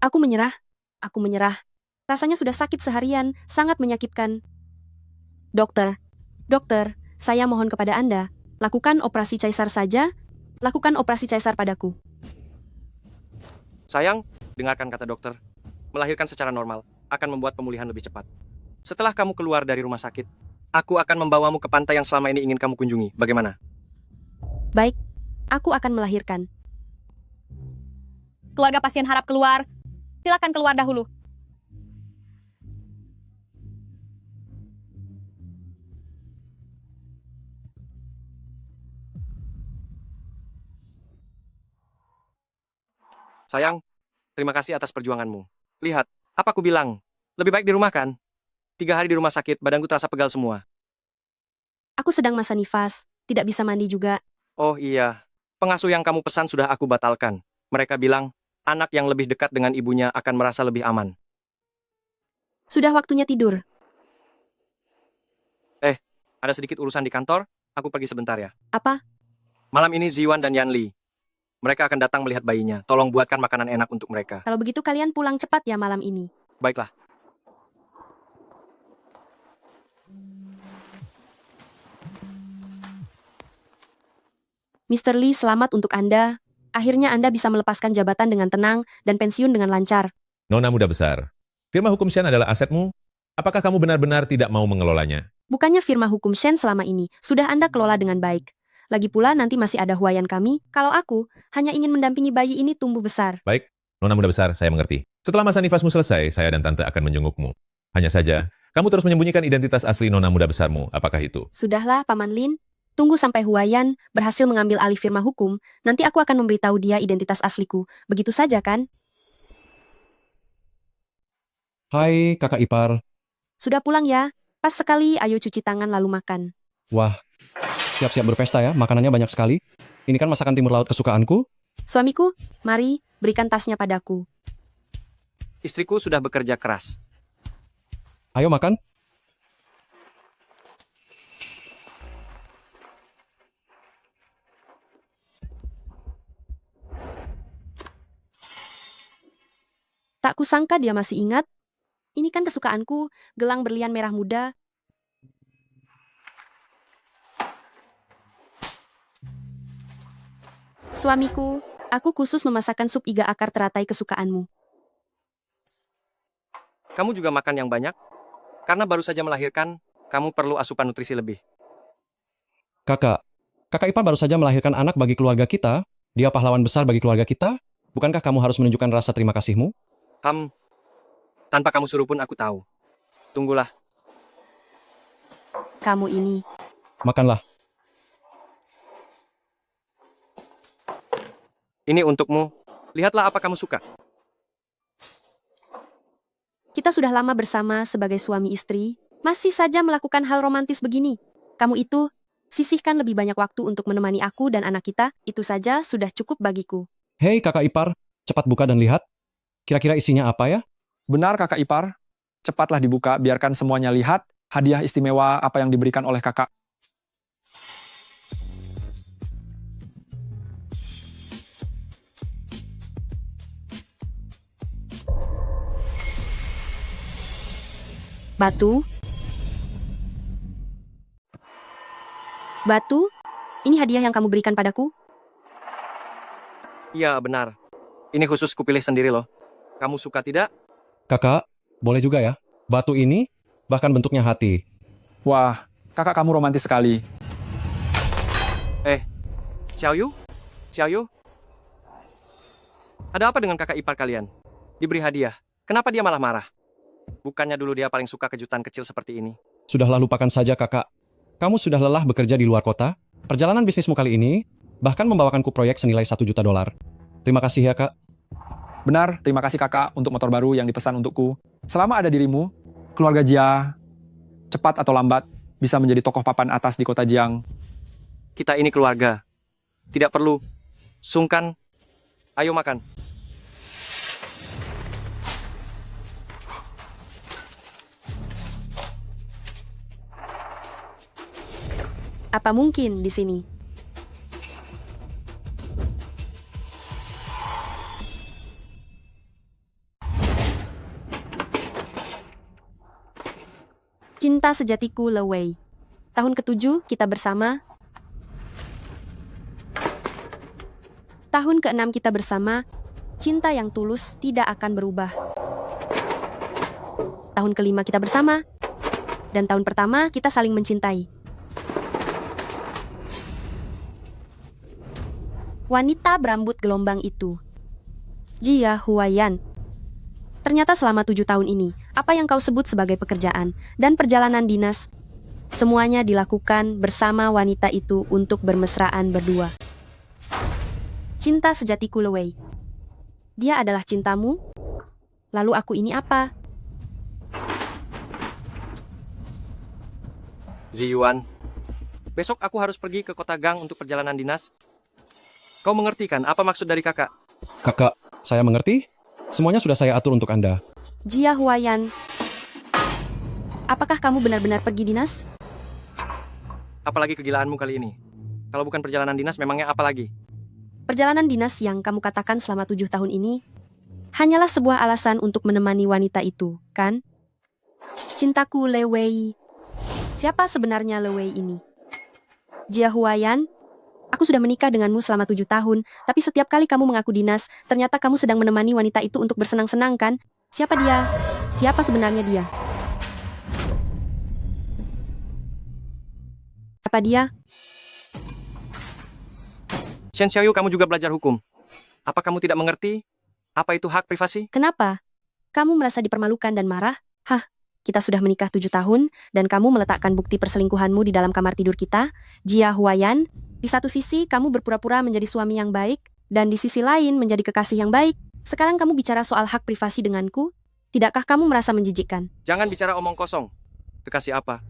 Aku menyerah. Aku menyerah. Rasanya sudah sakit seharian, sangat menyakitkan. Dokter, dokter, saya mohon kepada Anda, lakukan operasi caisar saja. Lakukan operasi caisar padaku. Sayang, dengarkan kata dokter. Melahirkan secara normal akan membuat pemulihan lebih cepat. Setelah kamu keluar dari rumah sakit, aku akan membawamu ke pantai yang selama ini ingin kamu kunjungi. Bagaimana? Baik, aku akan melahirkan. Keluarga pasien harap keluar. Silakan keluar dahulu. Sayang, terima kasih atas perjuanganmu. Lihat, apa aku bilang? Lebih baik di rumah kan? 3 hari di rumah sakit, badanku terasa pegal semua. Aku sedang masa nifas, tidak bisa mandi juga. Oh iya, pengasuh yang kamu pesan sudah aku batalkan. Mereka bilang, anak yang lebih dekat dengan ibunya akan merasa lebih aman. Sudah waktunya tidur. Ada sedikit urusan di kantor, aku pergi sebentar ya. Apa? Malam ini Ziwan dan Yanli. Mereka akan datang melihat bayinya. Tolong buatkan makanan enak untuk mereka. Kalau begitu kalian pulang cepat ya malam ini. Baiklah. Mr. Lee, selamat untuk Anda. Akhirnya Anda bisa melepaskan jabatan dengan tenang dan pensiun dengan lancar. Nona muda besar, firma hukum Shen adalah asetmu? Apakah kamu benar-benar tidak mau mengelolanya? Bukannya firma hukum Shen selama ini sudah Anda kelola dengan baik. Lagi pula nanti masih ada huayan kami, kalau aku hanya ingin mendampingi bayi ini tumbuh besar. Baik, Nona muda besar, saya mengerti. Setelah masa nifasmu selesai, saya dan Tante akan menjengukmu. Hanya saja, kamu terus menyembunyikan identitas asli Nona muda besarmu. Apakah itu? Sudahlah, Paman Lin. Tunggu sampai Huayan berhasil mengambil alih firma hukum, nanti aku akan memberitahu dia identitas asliku. Begitu saja kan? Hai, kakak ipar. Sudah pulang ya? Pas sekali, ayo cuci tangan lalu makan. Wah, siap-siap berpesta ya, makanannya banyak sekali. Ini kan masakan timur laut kesukaanku. Suamiku, mari, berikan tasnya padaku. Istriku sudah bekerja keras. Ayo makan. Tak kusangka dia masih ingat. Ini kan kesukaanku, gelang berlian merah muda. Suamiku, aku khusus memasakkan sup iga akar teratai kesukaanmu. Kamu juga makan yang banyak? Karena baru saja melahirkan, kamu perlu asupan nutrisi lebih. Kakak ipar baru saja melahirkan anak bagi keluarga kita. Dia pahlawan besar bagi keluarga kita. Bukankah kamu harus menunjukkan rasa terima kasihmu? Tanpa kamu suruh pun aku tahu. Tunggulah. Kamu ini, Makanlah. Ini untukmu. Lihatlah apa kamu suka. kita sudah lama bersama sebagai suami istri, masih saja melakukan hal romantis begini. Kamu itu, sisihkan lebih banyak waktu untuk menemani aku dan anak kita, itu saja sudah cukup bagiku. Hei kakak ipar, cepat buka dan lihat. Kira-kira isinya apa ya? Benar kakak ipar, cepatlah dibuka, biarkan semuanya lihat hadiah istimewa apa yang diberikan oleh kakak. Batu? Batu? Ini hadiah yang kamu berikan padaku? Iya, benar. Ini khusus kupilih sendiri loh. Kamu suka tidak? Kakak, boleh juga ya. Batu ini bahkan bentuknya hati. Wah, kakak kamu romantis sekali. Xiaoyu? Xiaoyu? Ada apa dengan kakak ipar kalian? Diberi hadiah. Kenapa dia malah marah? Bukannya dulu dia paling suka kejutan kecil seperti ini. Sudahlah lupakan saja kakak. Kamu sudah lelah bekerja di luar kota. Perjalanan bisnismu kali ini bahkan membawakanku proyek senilai $1 juta. Terima kasih ya kak. Benar, terima kasih kakak untuk motor baru yang dipesan untukku. Selama ada dirimu, keluarga Jia, cepat atau lambat, bisa menjadi tokoh papan atas di kota Jiang. Kita ini keluarga. Tidak perlu sungkan. Ayo makan. Apa mungkin di sini? Cinta sejatiku Lewei. Tahun ke-7 kita bersama. Tahun ke-6 kita bersama. Cinta yang tulus tidak akan berubah. Tahun ke-5 kita bersama. Dan tahun pertama kita saling mencintai. Wanita berambut gelombang itu. Jia Huayan. Ternyata selama 7 tahun ini, apa yang kau sebut sebagai pekerjaan dan perjalanan dinas, semuanya dilakukan bersama wanita itu untuk bermesraan berdua. Cinta sejatiku Lewei. Dia adalah cintamu? Lalu aku ini apa? Ziyuan, besok aku harus pergi ke kota Gang untuk perjalanan dinas. Kau mengerti kan apa maksud dari kakak? Kakak, saya mengerti. Semuanya sudah saya atur untuk Anda. Jia Huayan. Apakah kamu benar-benar pergi dinas? Apalagi kegilaanmu kali ini. Kalau bukan perjalanan dinas, memangnya apa lagi? Perjalanan dinas yang kamu katakan selama 7 tahun ini hanyalah sebuah alasan untuk menemani wanita itu, kan? Cintaku Lewei. Siapa sebenarnya Lewei ini? Jia Huayan, aku sudah menikah denganmu selama 7 tahun, tapi setiap kali kamu mengaku dinas, ternyata kamu sedang menemani wanita itu untuk bersenang-senang, kan? Siapa dia? Siapa sebenarnya dia? Siapa dia? Shen Xiaoyu, kamu juga belajar hukum. Apa kamu tidak mengerti? Apa itu hak privasi? Kenapa? Kamu merasa dipermalukan dan marah? Hah? Kita sudah menikah 7 tahun, dan kamu meletakkan bukti perselingkuhanmu di dalam kamar tidur kita? Jia Huayan, di satu sisi kamu berpura-pura menjadi suami yang baik, dan di sisi lain menjadi kekasih yang baik. Sekarang kamu bicara soal hak privasi denganku? Tidakkah kamu merasa menjijikkan? Jangan bicara omong kosong. Kekasih apa?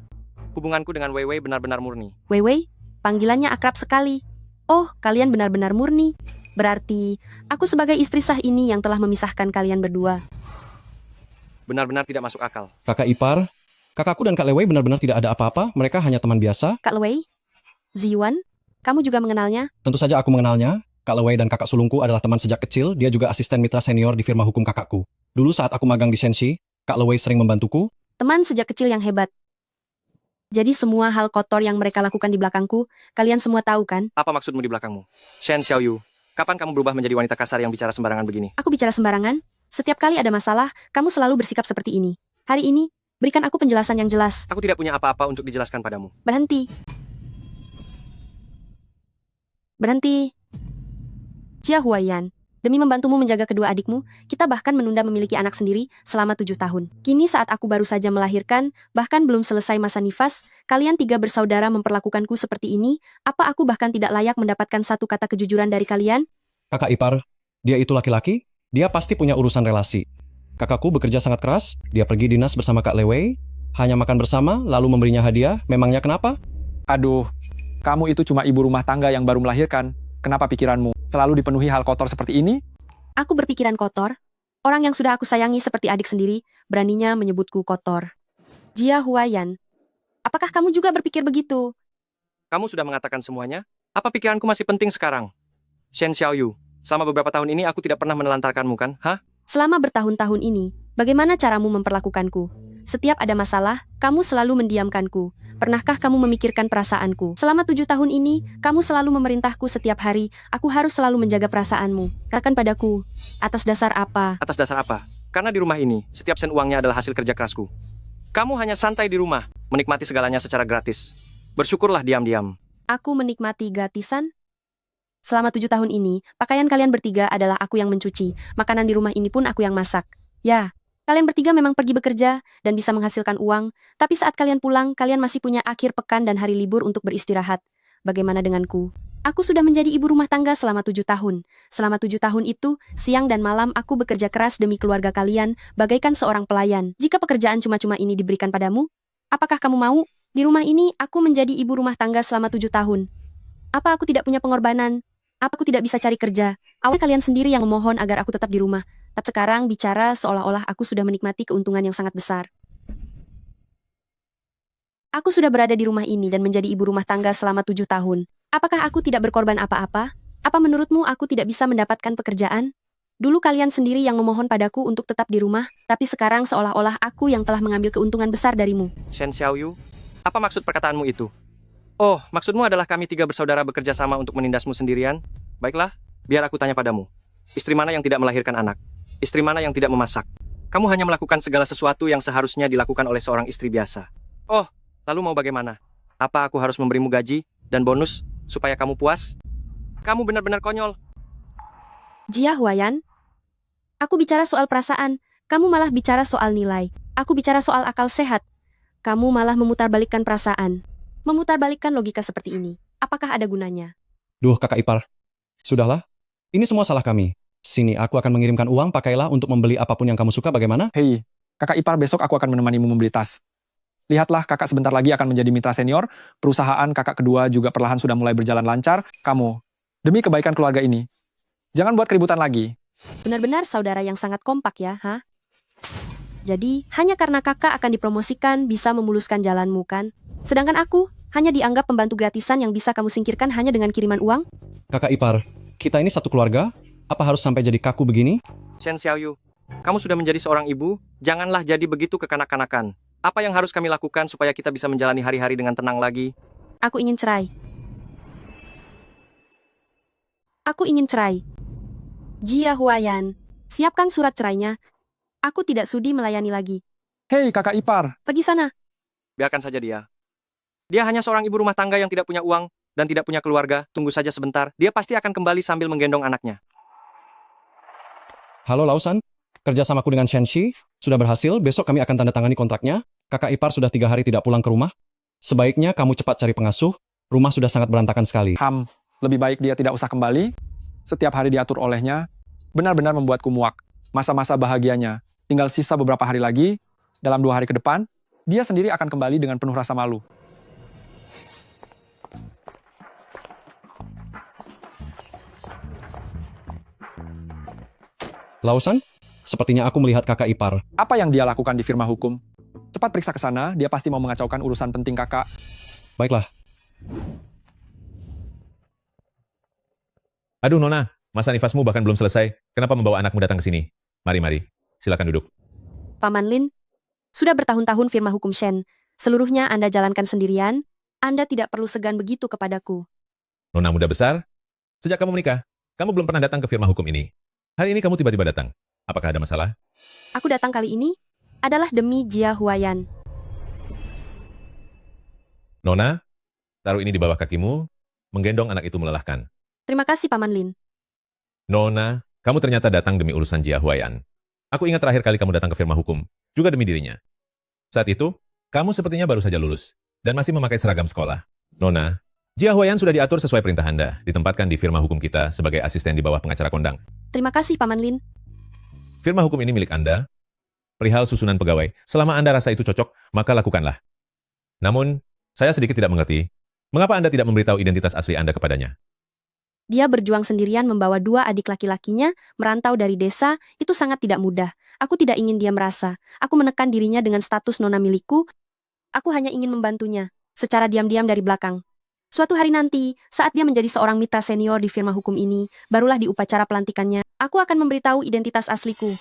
Hubunganku dengan Wei Wei benar-benar murni. Wei, panggilannya akrab sekali. Oh, kalian benar-benar murni. Berarti, aku sebagai istri sah ini yang telah memisahkan kalian berdua. Benar-benar tidak masuk akal. Kakak ipar, kakakku dan Kak Lewei benar-benar tidak ada apa-apa. Mereka hanya teman biasa. Kak Lewei? Ziyuan? Kamu juga mengenalnya? Tentu saja aku mengenalnya. Kak Lewei dan kakak sulungku adalah teman sejak kecil. Dia juga asisten mitra senior di firma hukum kakakku. Dulu saat aku magang di Shenxi, Kak Lewei sering membantuku. Teman sejak kecil yang hebat. Jadi semua hal kotor yang mereka lakukan di belakangku, kalian semua tahu kan? Apa maksudmu di belakangmu? Shen Xiaoyu, kapan kamu berubah menjadi wanita kasar yang bicara sembarangan begini? Aku bicara sembarangan? Setiap kali ada masalah, kamu selalu bersikap seperti ini. Hari ini, berikan aku penjelasan yang jelas. Aku tidak punya apa-apa untuk dijelaskan padamu. Berhenti. Berhenti. Jia Huayan, demi membantumu menjaga kedua adikmu, kita bahkan menunda memiliki anak sendiri selama 7 tahun. Kini saat aku baru saja melahirkan, bahkan belum selesai masa nifas, kalian 3 bersaudara memperlakukanku seperti ini, apa aku bahkan tidak layak mendapatkan satu kata kejujuran dari kalian? Kakak ipar, dia itu laki-laki. Dia pasti punya urusan relasi. Kakakku bekerja sangat keras. Dia pergi dinas bersama Kak Lewei, hanya makan bersama, lalu memberinya hadiah. Memangnya kenapa? Aduh, kamu itu cuma ibu rumah tangga yang baru melahirkan. Kenapa pikiranmu selalu dipenuhi hal kotor seperti ini? Aku berpikiran kotor. Orang yang sudah aku sayangi seperti adik sendiri, beraninya menyebutku kotor. Jia Huayan, apakah kamu juga berpikir begitu? Kamu sudah mengatakan semuanya? Apa pikiranku masih penting sekarang? Shen Xiaoyu, selama beberapa tahun ini aku tidak pernah menelantarkanmu kan? Hah? Selama bertahun-tahun ini, bagaimana caramu memperlakukanku? Setiap ada masalah, kamu selalu mendiamkanku. Pernahkah kamu memikirkan perasaanku? Selama 7 tahun ini, kamu selalu memerintahku setiap hari. Aku harus selalu menjaga perasaanmu. Katakan padaku, atas dasar apa? Atas dasar apa? Karena di rumah ini, setiap sen uangnya adalah hasil kerja kerasku. Kamu hanya santai di rumah, menikmati segalanya secara gratis. Bersyukurlah diam-diam. Aku menikmati gratisan? Selama 7 tahun ini, pakaian kalian bertiga adalah aku yang mencuci. Makanan di rumah ini pun aku yang masak. Ya, kalian bertiga memang pergi bekerja dan bisa menghasilkan uang, tapi saat kalian pulang, kalian masih punya akhir pekan dan hari libur untuk beristirahat. Bagaimana denganku? Aku sudah menjadi ibu rumah tangga selama 7 tahun. Selama 7 tahun itu, siang dan malam aku bekerja keras demi keluarga kalian, bagaikan seorang pelayan. Jika pekerjaan cuma-cuma ini diberikan padamu, apakah kamu mau? Di rumah ini, aku menjadi ibu rumah tangga selama 7 tahun. Apa aku tidak punya pengorbanan? Apa aku tidak bisa cari kerja? Awalnya kalian sendiri yang memohon agar aku tetap di rumah. Tapi sekarang bicara seolah-olah aku sudah menikmati keuntungan yang sangat besar. Aku sudah berada di rumah ini dan menjadi ibu rumah tangga selama 7 tahun. Apakah aku tidak berkorban apa-apa? Apa menurutmu aku tidak bisa mendapatkan pekerjaan? Dulu kalian sendiri yang memohon padaku untuk tetap di rumah, tapi sekarang seolah-olah aku yang telah mengambil keuntungan besar darimu. Shen Xiaoyu, apa maksud perkataanmu itu? Oh, maksudmu adalah kami tiga bersaudara bekerja sama untuk menindasmu sendirian? Baiklah, biar aku tanya padamu. Istri mana yang tidak melahirkan anak? Istri mana yang tidak memasak? Kamu hanya melakukan segala sesuatu yang seharusnya dilakukan oleh seorang istri biasa. Oh, lalu mau bagaimana? Apa aku harus memberimu gaji dan bonus supaya kamu puas? Kamu benar-benar konyol. Jia Huayan, aku bicara soal perasaan, kamu malah bicara soal nilai. Aku bicara soal akal sehat. Kamu malah memutarbalikkan perasaan. Memutarbalikkan logika seperti ini. Apakah ada gunanya? Duh, kakak ipar. Sudahlah, ini semua salah kami. Sini, aku akan mengirimkan uang, pakailah untuk membeli apapun yang kamu suka, bagaimana? Hei, kakak ipar, besok aku akan menemanimu membeli tas. Lihatlah, kakak sebentar lagi akan menjadi mitra senior, perusahaan kakak kedua juga perlahan sudah mulai berjalan lancar. Kamu, demi kebaikan keluarga ini, jangan buat keributan lagi. Benar-benar saudara yang sangat kompak ya, ha? Jadi, hanya karena kakak akan dipromosikan bisa memuluskan jalanmu kan? Sedangkan aku, hanya dianggap pembantu gratisan yang bisa kamu singkirkan hanya dengan kiriman uang? Kakak ipar, kita ini satu keluarga, apa harus sampai jadi kaku begini? Shen Xiaoyu, kamu sudah menjadi seorang ibu, janganlah jadi begitu kekanak-kanakan. Apa yang harus kami lakukan supaya kita bisa menjalani hari-hari dengan tenang lagi? Aku ingin cerai. Aku ingin cerai. Jia Huayan, siapkan surat cerainya. Aku tidak sudi melayani lagi. Hei, kakak ipar, Pergi sana. Biarkan saja dia. Dia hanya seorang ibu rumah tangga yang tidak punya uang dan tidak punya keluarga. Tunggu saja sebentar, dia pasti akan kembali sambil menggendong anaknya. Halo Lausan, kerjasamaku dengan Shenxi sudah berhasil, besok kami akan tanda tangani kontraknya. Kakak ipar sudah 3 hari tidak pulang ke rumah. Sebaiknya kamu cepat cari pengasuh, rumah sudah sangat berantakan sekali. lebih baik dia tidak usah kembali. Setiap hari diatur olehnya, benar-benar membuatku muak. Masa-masa bahagianya, tinggal sisa beberapa hari lagi, dalam 2 hari ke depan, dia sendiri akan kembali dengan penuh rasa malu. Lausan, sepertinya aku melihat kakak ipar. Apa yang dia lakukan di firma hukum? Cepat periksa ke sana, dia pasti mau mengacaukan urusan penting kakak. Baiklah, Aduh Nona, masa nifasmu bahkan belum selesai. Kenapa membawa anakmu datang ke sini? Mari, silakan duduk. Paman Lin, sudah bertahun-tahun firma hukum Shen. Seluruhnya Anda jalankan sendirian. Anda tidak perlu segan begitu kepadaku. Nona muda besar, sejak kamu menikah, kamu belum pernah datang ke firma hukum ini. Hari ini kamu tiba-tiba datang. Apakah ada masalah? Aku datang kali ini adalah demi Jia Huayan. Nona, taruh ini di bawah kakimu, menggendong anak itu melelahkan. Terima kasih Paman Lin. Nona, kamu ternyata datang demi urusan Jia Huayan. Aku ingat terakhir kali kamu datang ke firma hukum, juga demi dirinya. Saat itu, kamu sepertinya baru saja lulus, dan masih memakai seragam sekolah. Nona, Jia Huayan sudah diatur sesuai perintah Anda, ditempatkan di firma hukum kita sebagai asisten di bawah pengacara kondang. Terima kasih Paman Lin. Firma hukum ini milik Anda. Perihal susunan pegawai, selama Anda rasa itu cocok, maka lakukanlah. Namun, saya sedikit tidak mengerti, mengapa Anda tidak memberitahu identitas asli Anda kepadanya? Dia berjuang sendirian membawa 2 adik laki-lakinya, merantau dari desa, itu sangat tidak mudah. Aku tidak ingin dia merasa. Aku menekan dirinya dengan status nona milikku. Aku hanya ingin membantunya, secara diam-diam dari belakang. Suatu hari nanti, saat dia menjadi seorang mitra senior di firma hukum ini, barulah di upacara pelantikannya, aku akan memberitahu identitas asliku.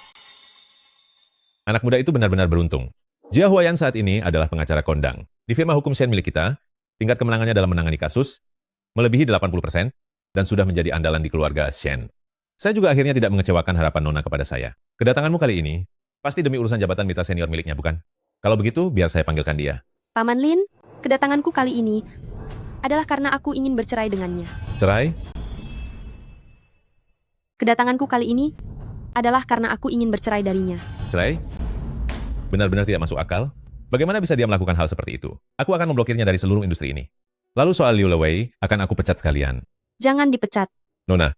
Anak muda itu benar-benar beruntung. Jia Huayan saat ini adalah pengacara kondang. Di firma hukum Shen milik kita, tingkat kemenangannya dalam menangani kasus melebihi 80% dan sudah menjadi andalan di keluarga Shen. Saya juga akhirnya tidak mengecewakan harapan Nona kepada saya. Kedatanganmu kali ini pasti demi urusan jabatan mitra senior miliknya, bukan? Kalau begitu, biar saya panggilkan dia. Paman Lin, kedatanganku kali ini adalah karena aku ingin bercerai dengannya. Cerai? Kedatanganku kali ini adalah karena aku ingin bercerai darinya. Cerai? Benar-benar tidak masuk akal. Bagaimana bisa dia melakukan hal seperti itu? Aku akan memblokirnya dari seluruh industri ini. Lalu soal Liu Lewei, akan aku pecat sekalian. Jangan dipecat. Nona,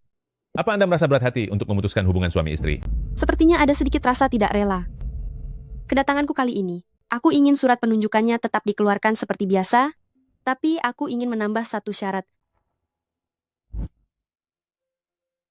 apa Anda merasa berat hati untuk memutuskan hubungan suami istri? Sepertinya ada sedikit rasa tidak rela. Kedatanganku kali ini, aku ingin surat penunjukannya tetap dikeluarkan seperti biasa, tapi aku ingin menambah satu syarat.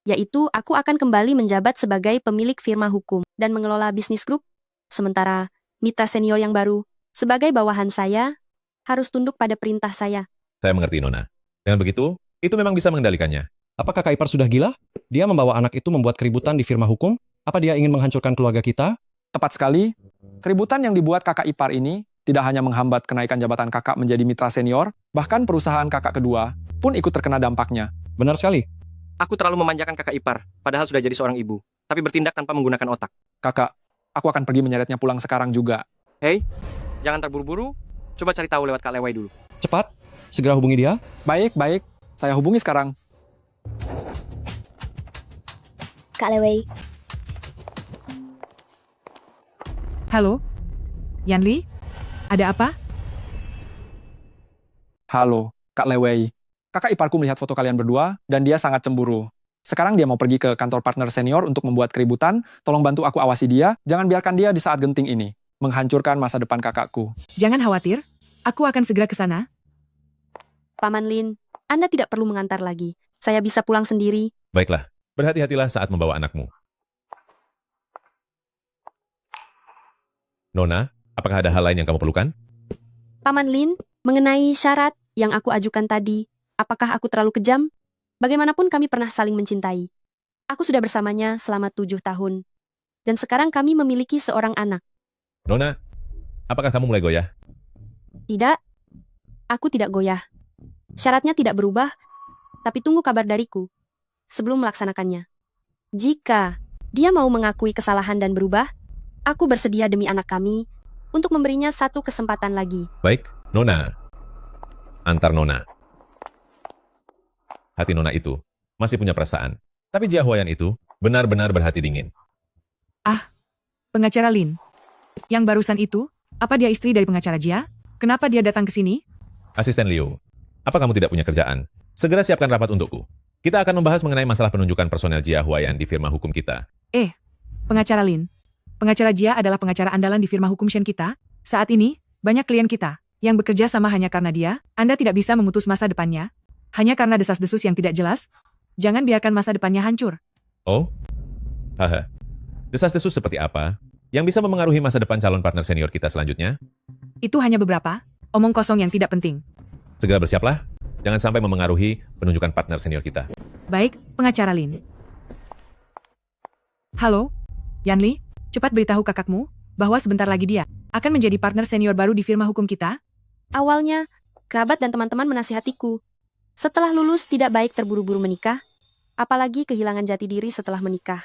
Yaitu, aku akan kembali menjabat sebagai pemilik firma hukum dan mengelola bisnis grup. Sementara, mitra senior yang baru, sebagai bawahan saya, harus tunduk pada perintah saya. Saya mengerti, Nona. Dengan begitu, itu memang bisa mengendalikannya. Apa kakak ipar sudah gila? Dia membawa anak itu membuat keributan di firma hukum? Apa dia ingin menghancurkan keluarga kita? Tepat sekali, keributan yang dibuat kakak ipar ini tidak hanya menghambat kenaikan jabatan kakak menjadi mitra senior, bahkan perusahaan kakak kedua pun ikut terkena dampaknya. Benar sekali. Aku terlalu memanjakan kakak ipar, padahal sudah jadi seorang ibu, tapi bertindak tanpa menggunakan otak. Kakak, aku akan pergi menyeretnya pulang sekarang juga. Hei, jangan terburu-buru. Coba cari tahu lewat Kak Lewai dulu. Cepat, segera hubungi dia. Baik, saya hubungi sekarang. Kak Lewei. Halo? Yanli? Ada apa? Halo, Kak Lewei. Kakak iparku melihat foto kalian berdua, dan dia sangat cemburu. Sekarang dia mau pergi ke kantor partner senior untuk membuat keributan. Tolong bantu aku awasi dia, jangan biarkan dia di saat genting ini menghancurkan masa depan kakakku. Jangan khawatir, aku akan segera ke sana. Paman Lin, Anda tidak perlu mengantar lagi. Saya bisa pulang sendiri. Baiklah, berhati-hatilah saat membawa anakmu. Nona, apakah ada hal lain yang kamu perlukan? Paman Lin, mengenai syarat yang aku ajukan tadi, apakah aku terlalu kejam? Bagaimanapun kami pernah saling mencintai. Aku sudah bersamanya selama 7 tahun. Dan sekarang kami memiliki seorang anak. Nona, apakah kamu mulai goyah? Tidak, aku tidak goyah. Syaratnya tidak berubah, tapi tunggu kabar dariku sebelum melaksanakannya. Jika dia mau mengakui kesalahan dan berubah, aku bersedia demi anak kami untuk memberinya satu kesempatan lagi. Baik, Nona. Antar Nona. Hati Nona itu masih punya perasaan. Tapi Jia Huayan itu benar-benar berhati dingin. Pengacara Lin. Yang barusan itu, apa dia istri dari pengacara Jia? Kenapa dia datang ke sini? Asisten Liu, apa kamu tidak punya kerjaan? Segera siapkan rapat untukku. Kita akan membahas mengenai masalah penunjukan personel Jia Huayan di firma hukum kita. Pengacara Lin. Pengacara Jia adalah pengacara andalan di firma hukum Shen kita. Saat ini, banyak klien kita yang bekerja sama hanya karena dia. Anda tidak bisa memutus masa depannya hanya karena desas-desus yang tidak jelas. Jangan biarkan masa depannya hancur. Oh? Haha. Desas-desus seperti apa yang bisa memengaruhi masa depan calon partner senior kita selanjutnya? Itu hanya beberapa omong kosong yang tidak penting. Segera bersiaplah. Jangan sampai memengaruhi penunjukan partner senior kita. Baik, pengacara Lin. Halo, Yanli, cepat beritahu kakakmu bahwa sebentar lagi dia akan menjadi partner senior baru di firma hukum kita. Awalnya, kerabat dan teman-teman menasihatiku. Setelah lulus tidak baik terburu-buru menikah, apalagi kehilangan jati diri setelah menikah.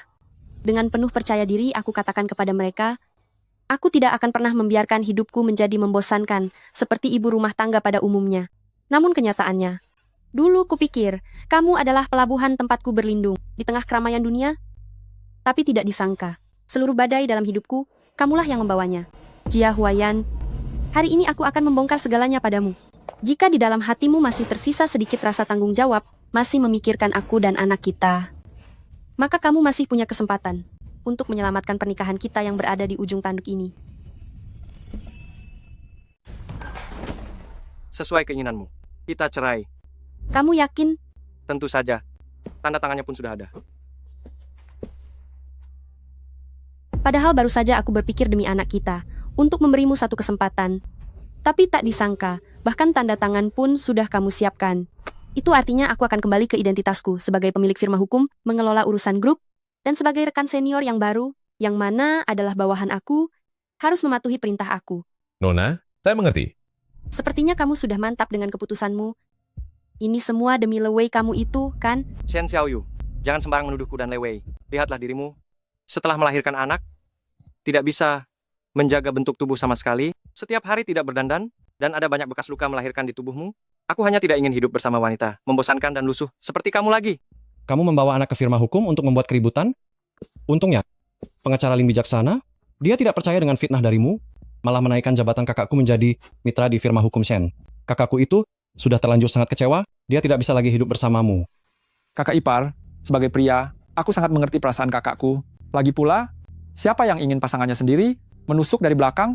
Dengan penuh percaya diri aku katakan kepada mereka, aku tidak akan pernah membiarkan hidupku menjadi membosankan seperti ibu rumah tangga pada umumnya. Namun kenyataannya, dulu kupikir kamu adalah pelabuhan tempatku berlindung di tengah keramaian dunia. Tapi tidak disangka, seluruh badai dalam hidupku, kamulah yang membawanya. Jia Huayan, hari ini aku akan membongkar segalanya padamu. Jika di dalam hatimu masih tersisa sedikit rasa tanggung jawab, masih memikirkan aku dan anak kita, maka kamu masih punya kesempatan untuk menyelamatkan pernikahan kita yang berada di ujung tanduk ini. Sesuai keinginanmu. Kita cerai. Kamu yakin? Tentu saja. Tanda tangannya pun sudah ada. Padahal baru saja aku berpikir demi anak kita, untuk memberimu satu kesempatan. Tapi tak disangka, bahkan tanda tangan pun sudah kamu siapkan. Itu artinya aku akan kembali ke identitasku sebagai pemilik firma hukum, mengelola urusan grup, dan sebagai rekan senior yang baru, yang mana adalah bawahan aku, harus mematuhi perintah aku. Nona, saya mengerti. Sepertinya kamu sudah mantap dengan keputusanmu. Ini semua demi Lewei kamu itu, kan? Shen Xiaoyu, jangan sembarang menuduhku dan Lewei. Lihatlah dirimu. Setelah melahirkan anak, tidak bisa menjaga bentuk tubuh sama sekali. Setiap hari tidak berdandan, dan ada banyak bekas luka melahirkan di tubuhmu. Aku hanya tidak ingin hidup bersama wanita, membosankan dan lusuh, seperti kamu lagi. Kamu membawa anak ke firma hukum untuk membuat keributan? Untungnya, pengacara Lin bijaksana, dia tidak percaya dengan fitnah darimu, malah menaikkan jabatan kakakku menjadi mitra di firma hukum Shen. Kakakku itu sudah terlanjur sangat kecewa, dia tidak bisa lagi hidup bersamamu. Kakak ipar, sebagai pria, aku sangat mengerti perasaan kakakku. Lagi pula, siapa yang ingin pasangannya sendiri menusuk dari belakang?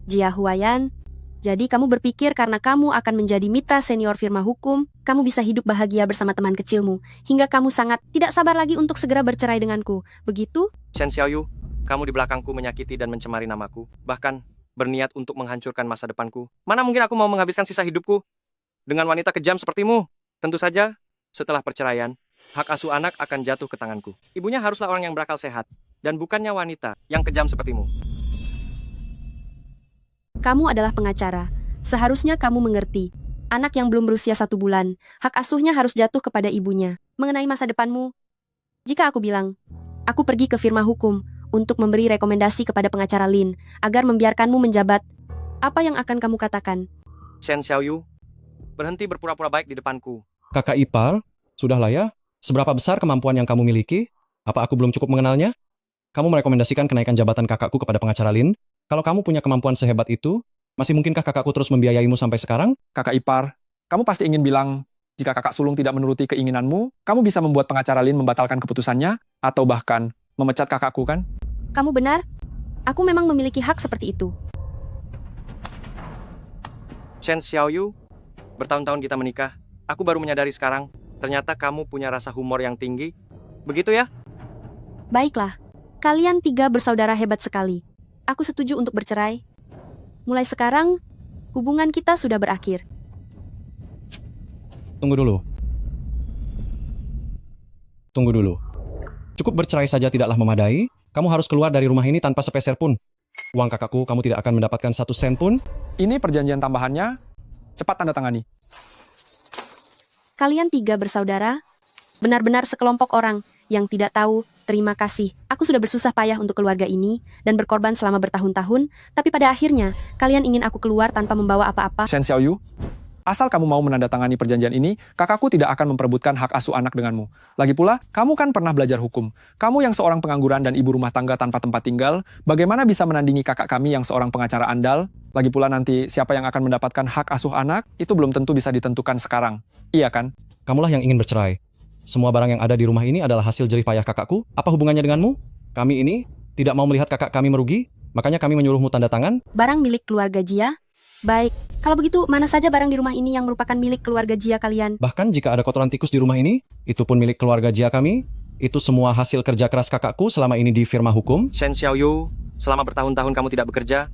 Jia Huayan, jadi kamu berpikir karena kamu akan menjadi mitra senior firma hukum, kamu bisa hidup bahagia bersama teman kecilmu, hingga kamu sangat tidak sabar lagi untuk segera bercerai denganku, begitu? Shen Xiaoyu, kamu di belakangku menyakiti dan mencemari namaku, bahkan berniat untuk menghancurkan masa depanku. Mana mungkin aku mau menghabiskan sisa hidupku dengan wanita kejam sepertimu? Tentu saja, setelah perceraian, hak asuh anak akan jatuh ke tanganku. Ibunya haruslah orang yang berakal sehat, dan bukannya wanita yang kejam sepertimu. Kamu adalah pengacara. Seharusnya kamu mengerti. Anak yang belum berusia 1 bulan, hak asuhnya harus jatuh kepada ibunya. Mengenai masa depanmu, jika aku bilang, aku pergi ke firma hukum untuk memberi rekomendasi kepada pengacara Lin agar membiarkanmu menjabat, apa yang akan kamu katakan? Shen Xiaoyu, berhenti berpura-pura baik di depanku. Kakak ipar, sudahlah ya. Seberapa besar kemampuan yang kamu miliki? Apa aku belum cukup mengenalnya? Kamu merekomendasikan kenaikan jabatan kakakku kepada pengacara Lin? Kalau kamu punya kemampuan sehebat itu, masih mungkinkah kakakku terus membiayaimu sampai sekarang? Kakak ipar, kamu pasti ingin bilang, jika kakak sulung tidak menuruti keinginanmu, kamu bisa membuat pengacara Lin membatalkan keputusannya, atau bahkan memecat kakakku kan? Kamu benar? Aku memang memiliki hak seperti itu. Shen Xiaoyu, bertahun-tahun kita menikah. Aku baru menyadari sekarang, ternyata kamu punya rasa humor yang tinggi. Begitu ya? Baiklah, kalian 3 bersaudara hebat sekali. Aku setuju untuk bercerai. Mulai sekarang, hubungan kita sudah berakhir. Tunggu dulu. Tunggu dulu. Cukup bercerai saja tidaklah memadai. Kamu harus keluar dari rumah ini tanpa sepeser pun. Uang kakakku kamu tidak akan mendapatkan 1 sen pun. Ini perjanjian tambahannya, cepat tanda tangani. Kalian 3 bersaudara, benar-benar sekelompok orang yang tidak tahu terima kasih. Aku sudah bersusah payah untuk keluarga ini dan berkorban selama bertahun-tahun, tapi pada akhirnya kalian ingin aku keluar tanpa membawa apa-apa. Shen Xiaoyu, asal kamu mau menandatangani perjanjian ini, kakakku tidak akan memperebutkan hak asuh anak denganmu. Lagi pula, kamu kan pernah belajar hukum. Kamu yang seorang pengangguran dan ibu rumah tangga tanpa tempat tinggal, bagaimana bisa menandingi kakak kami yang seorang pengacara andal? Lagi pula nanti siapa yang akan mendapatkan hak asuh anak, itu belum tentu bisa ditentukan sekarang. Iya kan? Kamulah yang ingin bercerai. Semua barang yang ada di rumah ini adalah hasil jerih payah kakakku. Apa hubungannya denganmu? Kami ini tidak mau melihat kakak kami merugi, makanya kami menyuruhmu tanda tangan. Barang milik keluarga Jia? Baik, kalau begitu mana saja barang di rumah ini yang merupakan milik keluarga Jia kalian? Bahkan jika ada kotoran tikus di rumah ini, itu pun milik keluarga Jia kami. Itu semua hasil kerja keras kakakku selama ini di firma hukum. Shen Xiaoyu, selama bertahun-tahun kamu tidak bekerja,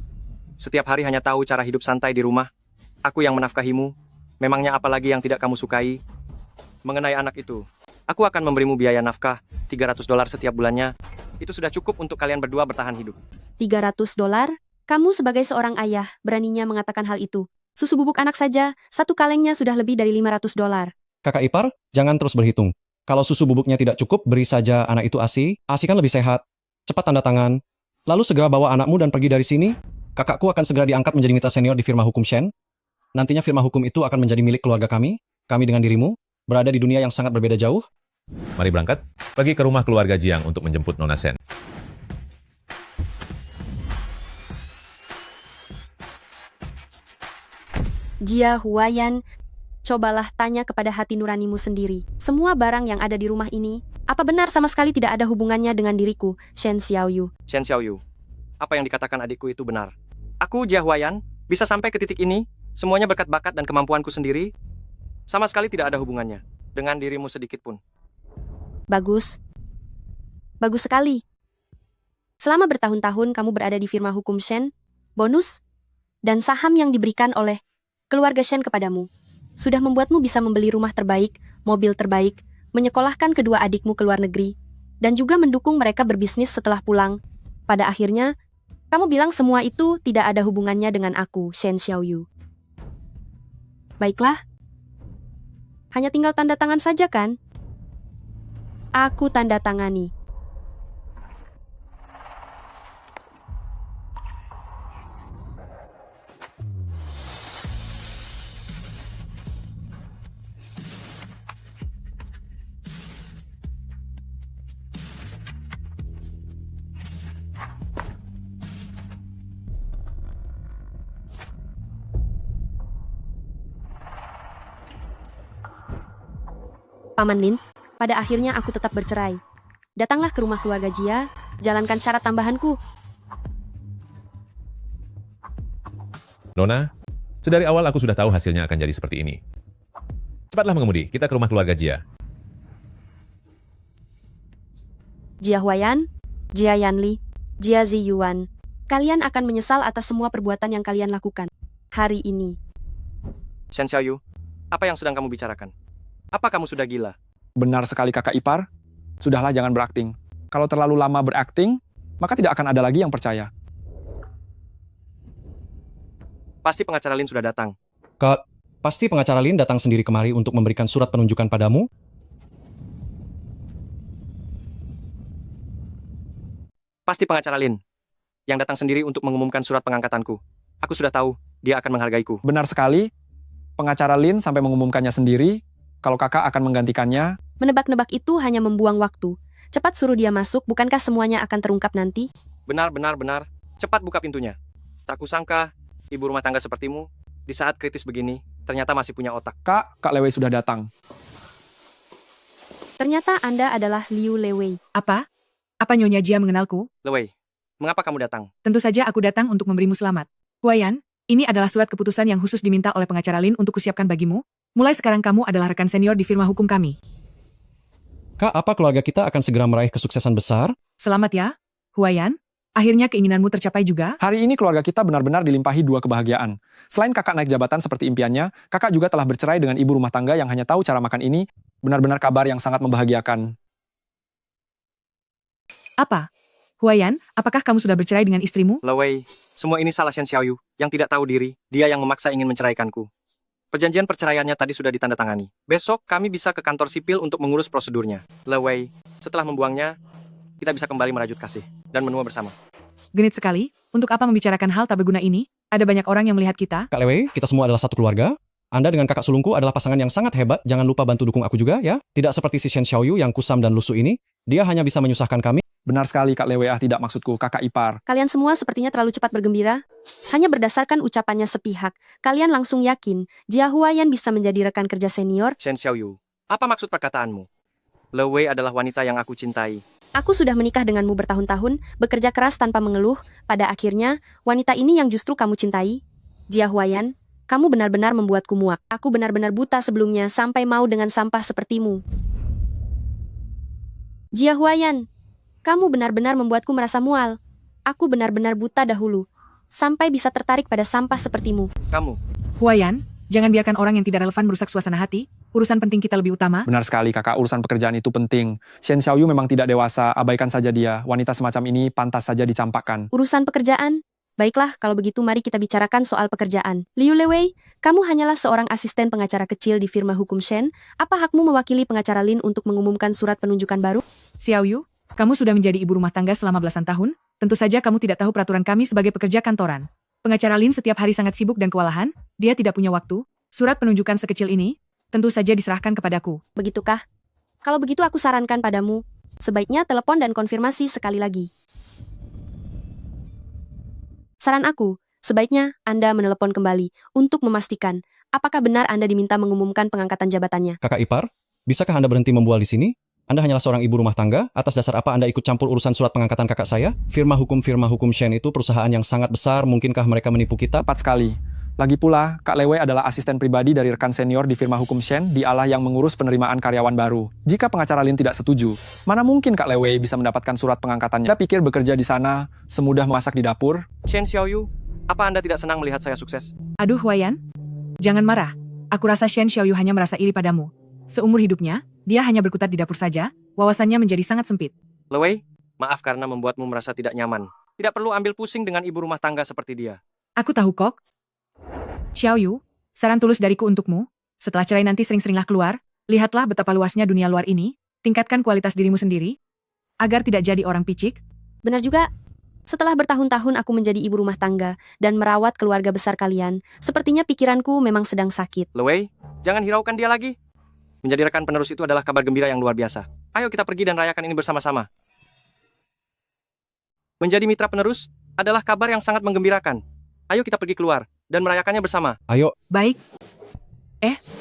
setiap hari hanya tahu cara hidup santai di rumah. Aku yang menafkahimu. Memangnya apalagi yang tidak kamu sukai? Mengenai anak itu, aku akan memberimu biaya nafkah $300 setiap bulannya. Itu sudah cukup untuk kalian berdua bertahan hidup. $300? Kamu sebagai seorang ayah beraninya mengatakan hal itu. Susu bubuk anak saja, 1 kalengnya sudah lebih dari $500. Kakak ipar, jangan terus berhitung. Kalau susu bubuknya tidak cukup, beri saja anak itu ASI. ASI kan lebih sehat. Cepat tanda tangan. Lalu segera bawa anakmu dan pergi dari sini. Kakakku akan segera diangkat menjadi mitra senior di firma hukum Shen. Nantinya firma hukum itu akan menjadi milik keluarga kami. Kami dengan dirimu berada di dunia yang sangat berbeda jauh. Mari berangkat, pergi ke rumah keluarga Jiang untuk menjemput Nona Shen. Jia Huayan, cobalah tanya kepada hati nuranimu sendiri. Semua barang yang ada di rumah ini, apa benar sama sekali tidak ada hubungannya dengan diriku, Shen Xiaoyu? Shen Xiaoyu, apa yang dikatakan adikku itu benar. Aku, Jia Huayan, bisa sampai ke titik ini, semuanya berkat bakat dan kemampuanku sendiri. Sama sekali tidak ada hubungannya dengan dirimu sedikit pun. Bagus. Bagus sekali. Selama bertahun-tahun kamu berada di firma hukum Shen, bonus dan saham yang diberikan oleh keluarga Shen kepadamu sudah membuatmu bisa membeli rumah terbaik, mobil terbaik, menyekolahkan kedua adikmu ke luar negeri, dan juga mendukung mereka berbisnis setelah pulang. Pada akhirnya, kamu bilang semua itu tidak ada hubungannya dengan aku, Shen Xiaoyu. Baiklah. Hanya tinggal tanda tangan saja kan? Aku tanda tangani. Paman Lin, pada akhirnya aku tetap bercerai. Datanglah ke rumah keluarga Jia, jalankan syarat tambahanku. Nona, sedari awal aku sudah tahu hasilnya akan jadi seperti ini. Cepatlah mengemudi, kita ke rumah keluarga Jia. Jia Huayan, Jia Yanli, Jia Ziyuan. Kalian akan menyesal atas semua perbuatan yang kalian lakukan hari ini. Shen Xiaoyu, apa yang sedang kamu bicarakan? Apa kamu sudah gila? Benar sekali kakak ipar. Sudahlah jangan berakting. Kalau terlalu lama berakting, maka tidak akan ada lagi yang percaya. Pasti pengacara Lin sudah datang. Kak, pasti pengacara Lin datang sendiri kemari untuk memberikan surat penunjukan padamu? Pasti pengacara Lin yang datang sendiri untuk mengumumkan surat pengangkatanku. Aku sudah tahu dia akan menghargaiku. Benar sekali. Pengacara Lin sampai mengumumkannya sendiri. Kalau kakak akan menggantikannya, Menebak-nebak itu hanya membuang waktu. Cepat suruh dia masuk, bukankah semuanya akan terungkap nanti? Benar. Cepat buka pintunya. Tak kusangka, ibu rumah tangga sepertimu, di saat kritis begini, ternyata masih punya otak. Kak Lewei sudah datang. Ternyata Anda adalah Liu Lewei. Apa? Apa Nyonya Jia mengenalku? Lewei, mengapa kamu datang? Tentu saja aku datang untuk memberimu selamat. Huayan, ini adalah surat keputusan yang khusus diminta oleh pengacara Lin untuk kusiapkan bagimu. Mulai sekarang kamu adalah rekan senior di firma hukum kami. Kak, apa keluarga kita akan segera meraih kesuksesan besar? Selamat ya, Huayan. Akhirnya keinginanmu tercapai juga. Hari ini keluarga kita benar-benar dilimpahi dua kebahagiaan. Selain kakak naik jabatan seperti impiannya, kakak juga telah bercerai dengan ibu rumah tangga yang hanya tahu cara makan ini. Benar-benar kabar yang sangat membahagiakan. Apa? Huayan, apakah kamu sudah bercerai dengan istrimu? Lewei, semua ini salah Shen Xiaoyu, yang tidak tahu diri, dia yang memaksa ingin menceraikanku. Perjanjian perceraiannya tadi sudah ditandatangani. Besok kami bisa ke kantor sipil untuk mengurus prosedurnya. Lewei, setelah membuangnya, kita bisa kembali merajut kasih dan menua bersama. Genit sekali, untuk apa membicarakan hal tak berguna ini? Ada banyak orang yang melihat kita. Kak Lewei, kita semua adalah satu keluarga. Anda dengan kakak sulungku adalah pasangan yang sangat hebat. Jangan lupa bantu dukung aku juga ya. Tidak seperti si Shen Xiaoyu yang kusam dan lusuh ini. Dia hanya bisa menyusahkan kami. Benar sekali Kak Lewei, tidak maksudku, kakak ipar. Kalian semua sepertinya terlalu cepat bergembira. Hanya berdasarkan ucapannya sepihak, kalian langsung yakin Jia Huayan bisa menjadi rekan kerja senior. Shen Xiaoyu, apa maksud perkataanmu? Lewei adalah wanita yang aku cintai. Aku sudah menikah denganmu bertahun-tahun, bekerja keras tanpa mengeluh. Pada akhirnya, wanita ini yang justru kamu cintai. Jia Huayan, kamu benar-benar membuatku muak. Aku benar-benar buta sebelumnya sampai mau dengan sampah sepertimu. Jia Huayan, kamu benar-benar membuatku merasa mual. Aku benar-benar buta dahulu, sampai bisa tertarik pada sampah sepertimu. Kamu, Huayan, jangan biarkan orang yang tidak relevan merusak suasana hati. Urusan penting kita lebih utama. Benar sekali kakak, urusan pekerjaan itu penting. Shen Xiaoyu memang tidak dewasa, abaikan saja dia. Wanita semacam ini pantas saja dicampakkan. Urusan pekerjaan? Baiklah, kalau begitu mari kita bicarakan soal pekerjaan. Liu Lewei, kamu hanyalah seorang asisten pengacara kecil di firma hukum Shen. Apa hakmu mewakili pengacara Lin untuk mengumumkan surat penunjukan baru? Xiaoyu, kamu sudah menjadi ibu rumah tangga selama belasan tahun. Tentu saja kamu tidak tahu peraturan kami sebagai pekerja kantoran. Pengacara Lin setiap hari sangat sibuk dan kewalahan. Dia tidak punya waktu. Surat penunjukan sekecil ini tentu saja diserahkan kepadaku. Begitukah? Kalau begitu aku sarankan padamu, sebaiknya telepon dan konfirmasi sekali lagi. Saran aku, sebaiknya Anda menelepon kembali untuk memastikan apakah benar Anda diminta mengumumkan pengangkatan jabatannya. Kakak ipar, bisakah Anda berhenti membual di sini? Anda hanyalah seorang ibu rumah tangga. Atas dasar apa Anda ikut campur urusan surat pengangkatan kakak saya? Firma hukum Shen itu perusahaan yang sangat besar. Mungkinkah mereka menipu kita? Tepat sekali. Lagi pula, Kak Lewei adalah asisten pribadi dari rekan senior di firma hukum Shen, dialah yang mengurus penerimaan karyawan baru. Jika pengacara Lin tidak setuju, mana mungkin Kak Lewei bisa mendapatkan surat pengangkatannya? Anda pikir bekerja di sana semudah memasak di dapur? Shen Xiaoyu, apa Anda tidak senang melihat saya sukses? Aduh Huayan, jangan marah. Aku rasa Shen Xiaoyu hanya merasa iri padamu. Seumur hidupnya, dia hanya berkutat di dapur saja, wawasannya menjadi sangat sempit. Lewei, maaf karena membuatmu merasa tidak nyaman. Tidak perlu ambil pusing dengan ibu rumah tangga seperti dia. Aku tahu kok. Xiaoyu, saran tulus dariku untukmu. Setelah cerai nanti sering-seringlah keluar. Lihatlah betapa luasnya dunia luar ini. Tingkatkan kualitas dirimu sendiri. Agar tidak jadi orang picik. Benar juga. Setelah bertahun-tahun aku menjadi ibu rumah tangga dan merawat keluarga besar kalian, sepertinya pikiranku memang sedang sakit. Lewei, jangan hiraukan dia lagi. Menjadi rekan penerus itu adalah kabar gembira yang luar biasa. Ayo kita pergi dan rayakan ini bersama-sama. Menjadi mitra penerus adalah kabar yang sangat menggembirakan. Ayo kita pergi keluar dan merayakannya bersama. Ayo, Baik.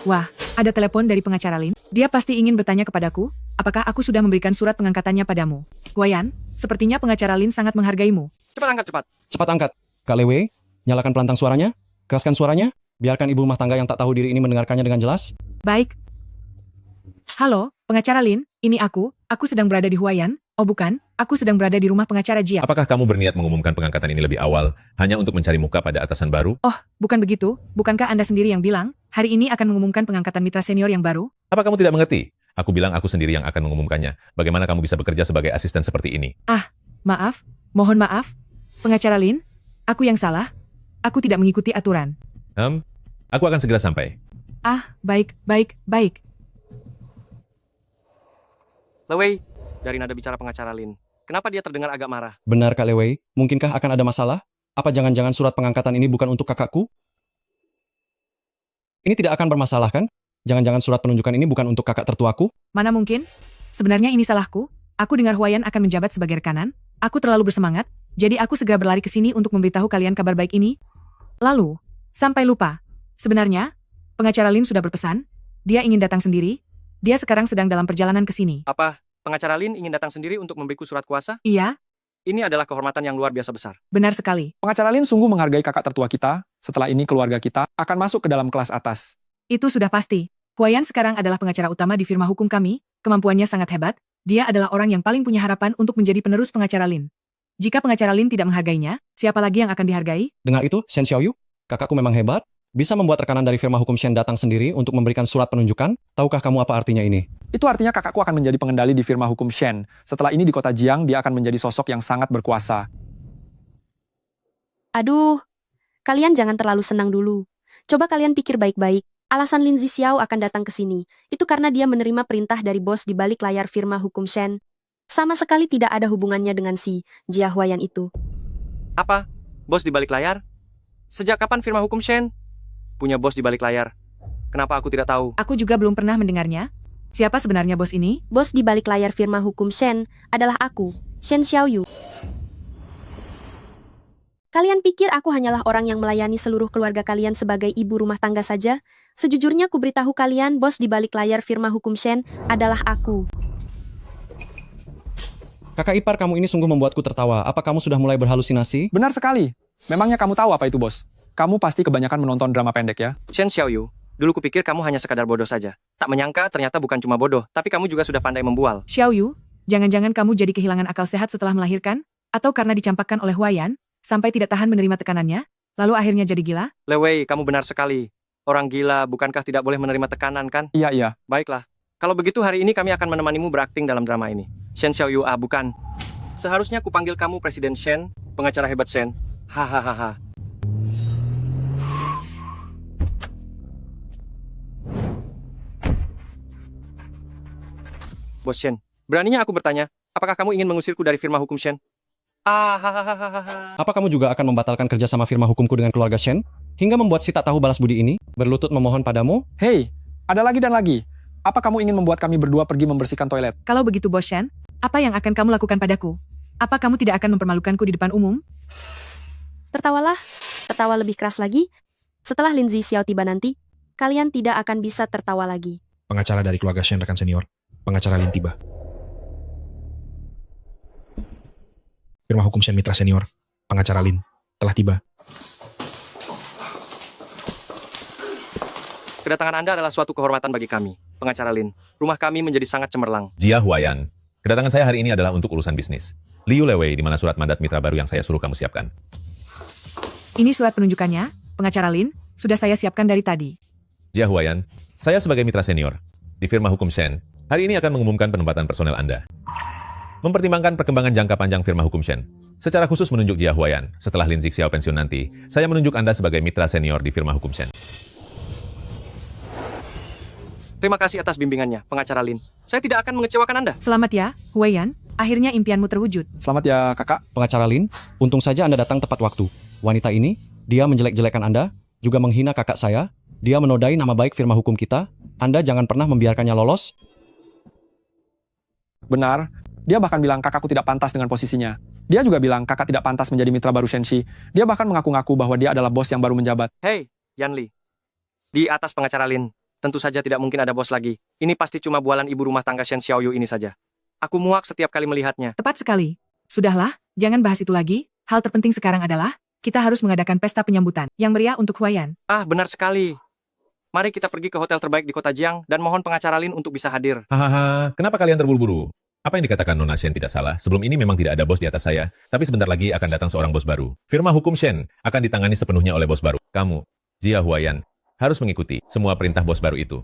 Wah, ada telepon dari pengacara Lin. Dia pasti ingin bertanya kepadaku, apakah aku sudah memberikan surat pengangkatannya padamu. Huayan, sepertinya pengacara Lin sangat menghargaimu. Cepat angkat, cepat. cepat angkat. Kak Lewei, nyalakan pelantang suaranya. Keraskan suaranya. Biarkan ibu rumah tangga yang tak tahu diri ini mendengarkannya dengan jelas. Baik. Halo, pengacara Lin, ini aku. Aku sedang berada di Huayan. Oh bukan, aku sedang berada di rumah pengacara Jia. Apakah kamu berniat mengumumkan pengangkatan ini lebih awal, hanya untuk mencari muka pada atasan baru? Oh, bukan begitu. Bukankah Anda sendiri yang bilang, hari ini akan mengumumkan pengangkatan mitra senior yang baru? Apa kamu tidak mengerti? Aku bilang aku sendiri yang akan mengumumkannya. Bagaimana kamu bisa bekerja sebagai asisten seperti ini? Maaf, mohon maaf. Pengacara Lin, aku yang salah. Aku tidak mengikuti aturan. Aku akan segera sampai. Baik. Lewei, dari nada bicara pengacara Lin, kenapa dia terdengar agak marah? Benar Kak Lewei, mungkinkah akan ada masalah? Apa jangan-jangan surat pengangkatan ini bukan untuk kakakku? Ini tidak akan bermasalah kan? Jangan-jangan surat penunjukan ini bukan untuk kakak tertuaku? Mana mungkin? Sebenarnya ini salahku. Aku dengar Huayan akan menjabat sebagai rekanan. Aku terlalu bersemangat, jadi aku segera berlari ke sini untuk memberitahu kalian kabar baik ini. Lalu, sampai lupa. Sebenarnya, pengacara Lin sudah berpesan. Dia ingin datang sendiri. Dia sekarang sedang dalam perjalanan ke sini. Apa, pengacara Lin ingin datang sendiri untuk memberiku surat kuasa? Iya, Ini adalah kehormatan yang luar biasa besar. benar sekali. Pengacara Lin sungguh menghargai kakak tertua kita. Setelah ini keluarga kita akan masuk ke dalam kelas atas. Itu sudah pasti. Huayan sekarang adalah pengacara utama di firma hukum kami. Kemampuannya sangat hebat. Dia adalah orang yang paling punya harapan untuk menjadi penerus pengacara Lin. Jika pengacara Lin tidak menghargainya, siapa lagi yang akan dihargai? Dengar itu, Shen Xiaoyu? Kakakku memang hebat. Bisa membuat rekanan dari firma hukum Shen datang sendiri untuk memberikan surat penunjukan. Tahukah kamu apa artinya ini? Itu artinya kakakku akan menjadi pengendali di firma hukum Shen. Setelah ini di kota Jiang, dia akan menjadi sosok yang sangat berkuasa. Aduh, kalian jangan terlalu senang dulu. Coba kalian pikir baik-baik. Alasan Lin Zixiao akan datang ke sini, itu karena dia menerima perintah dari bos di balik layar firma hukum Shen. Sama sekali tidak ada hubungannya dengan si Jia Huayan itu. Apa? Bos di balik layar? Sejak kapan firma hukum Shen punya bos di balik layar? Kenapa aku tidak tahu? Aku juga belum pernah mendengarnya. Siapa sebenarnya bos ini? Bos di balik layar firma hukum Shen adalah aku, Shen Xiaoyu. Kalian pikir aku hanyalah orang yang melayani seluruh keluarga kalian sebagai ibu rumah tangga saja? Sejujurnya ku beritahu kalian, bos di balik layar firma hukum Shen adalah aku. Kakak ipar kamu ini sungguh membuatku tertawa. Apa kamu sudah mulai berhalusinasi? Benar sekali. Memangnya kamu tahu apa itu, bos? Kamu pasti kebanyakan menonton drama pendek ya? Shen Xiaoyu, dulu kupikir kamu hanya sekadar bodoh saja. Tak menyangka ternyata bukan cuma bodoh, tapi kamu juga sudah pandai membual. Xiaoyu, jangan-jangan kamu jadi kehilangan akal sehat setelah melahirkan? Atau karena dicampakkan oleh Huayan, sampai tidak tahan menerima tekanannya? Lalu akhirnya jadi gila? Lewei, kamu benar sekali. Orang gila bukankah tidak boleh menerima tekanan kan? Iya. Baiklah. Kalau begitu hari ini kami akan menemanimu berakting dalam drama ini. Shen Xiaoyu, bukan. Seharusnya kupanggil kamu Presiden Shen, pengacara hebat Shen. Hahaha. Bos Shen, beraninya aku bertanya, apakah kamu ingin mengusirku dari firma hukum Shen? Hahaha. Apa kamu juga akan membatalkan kerjasama firma hukumku dengan keluarga Shen? Hingga membuat si tak tahu balas budi ini? Berlutut memohon padamu? Hei, ada lagi dan lagi. Apa kamu ingin membuat kami berdua pergi membersihkan toilet? Kalau begitu bos Shen, apa yang akan kamu lakukan padaku? Apa kamu tidak akan mempermalukanku di depan umum? Tertawalah, tertawa lebih keras lagi. Setelah Lin Zixiao tiba nanti, kalian tidak akan bisa tertawa lagi. Pengacara dari keluarga Shen rekan senior. Pengacara Lin tiba. Firma hukum Shen Mitra Senior. Pengacara Lin telah tiba. Kedatangan Anda adalah suatu kehormatan bagi kami, pengacara Lin. Rumah kami menjadi sangat cemerlang. Jia Huayan, kedatangan saya hari ini adalah untuk urusan bisnis. Liu Lewei, di mana surat mandat mitra baru yang saya suruh kamu siapkan? Ini surat penunjukannya, pengacara Lin, sudah saya siapkan dari tadi. Jia Huayan, saya sebagai mitra senior di firma hukum Shen, hari ini akan mengumumkan penempatan personel Anda. Mempertimbangkan perkembangan jangka panjang firma hukum Shen, secara khusus menunjuk Jia Huayan, setelah Lin Zixiao pensiun nanti, saya menunjuk Anda sebagai mitra senior di firma hukum Shen. Terima kasih atas bimbingannya, pengacara Lin. Saya tidak akan mengecewakan Anda. Selamat ya, Huayan, akhirnya impianmu terwujud. Selamat ya, kakak. Pengacara Lin, untung saja Anda datang tepat waktu. Wanita ini, dia menjelek-jelekan Anda, juga menghina kakak saya, dia menodai nama baik firma hukum kita. Anda jangan pernah membiarkannya lolos. Benar. Dia bahkan bilang kakakku tidak pantas dengan posisinya. Dia juga bilang kakak tidak pantas menjadi mitra baru Shenxi. Dia bahkan mengaku-ngaku bahwa dia adalah bos yang baru menjabat. Hei, Yan Li. Di atas pengacara Lin, tentu saja tidak mungkin ada bos lagi. Ini pasti cuma bualan ibu rumah tangga Shen Xiaoyu ini saja. Aku muak setiap kali melihatnya. Tepat sekali. Sudahlah, jangan bahas itu lagi. Hal terpenting sekarang adalah, kita harus mengadakan pesta penyambutan yang meriah untuk Huayan. Benar sekali. Mari kita pergi ke hotel terbaik di kota Jiang dan mohon pengacara Lin untuk bisa hadir. Hahaha, kenapa kalian terburu-buru? Apa yang dikatakan Nona Shen tidak salah. Sebelum ini memang tidak ada bos di atas saya, tapi sebentar lagi akan datang seorang bos baru. Firma hukum Shen akan ditangani sepenuhnya oleh bos baru. Kamu, Jia Huayan, harus mengikuti semua perintah bos baru itu.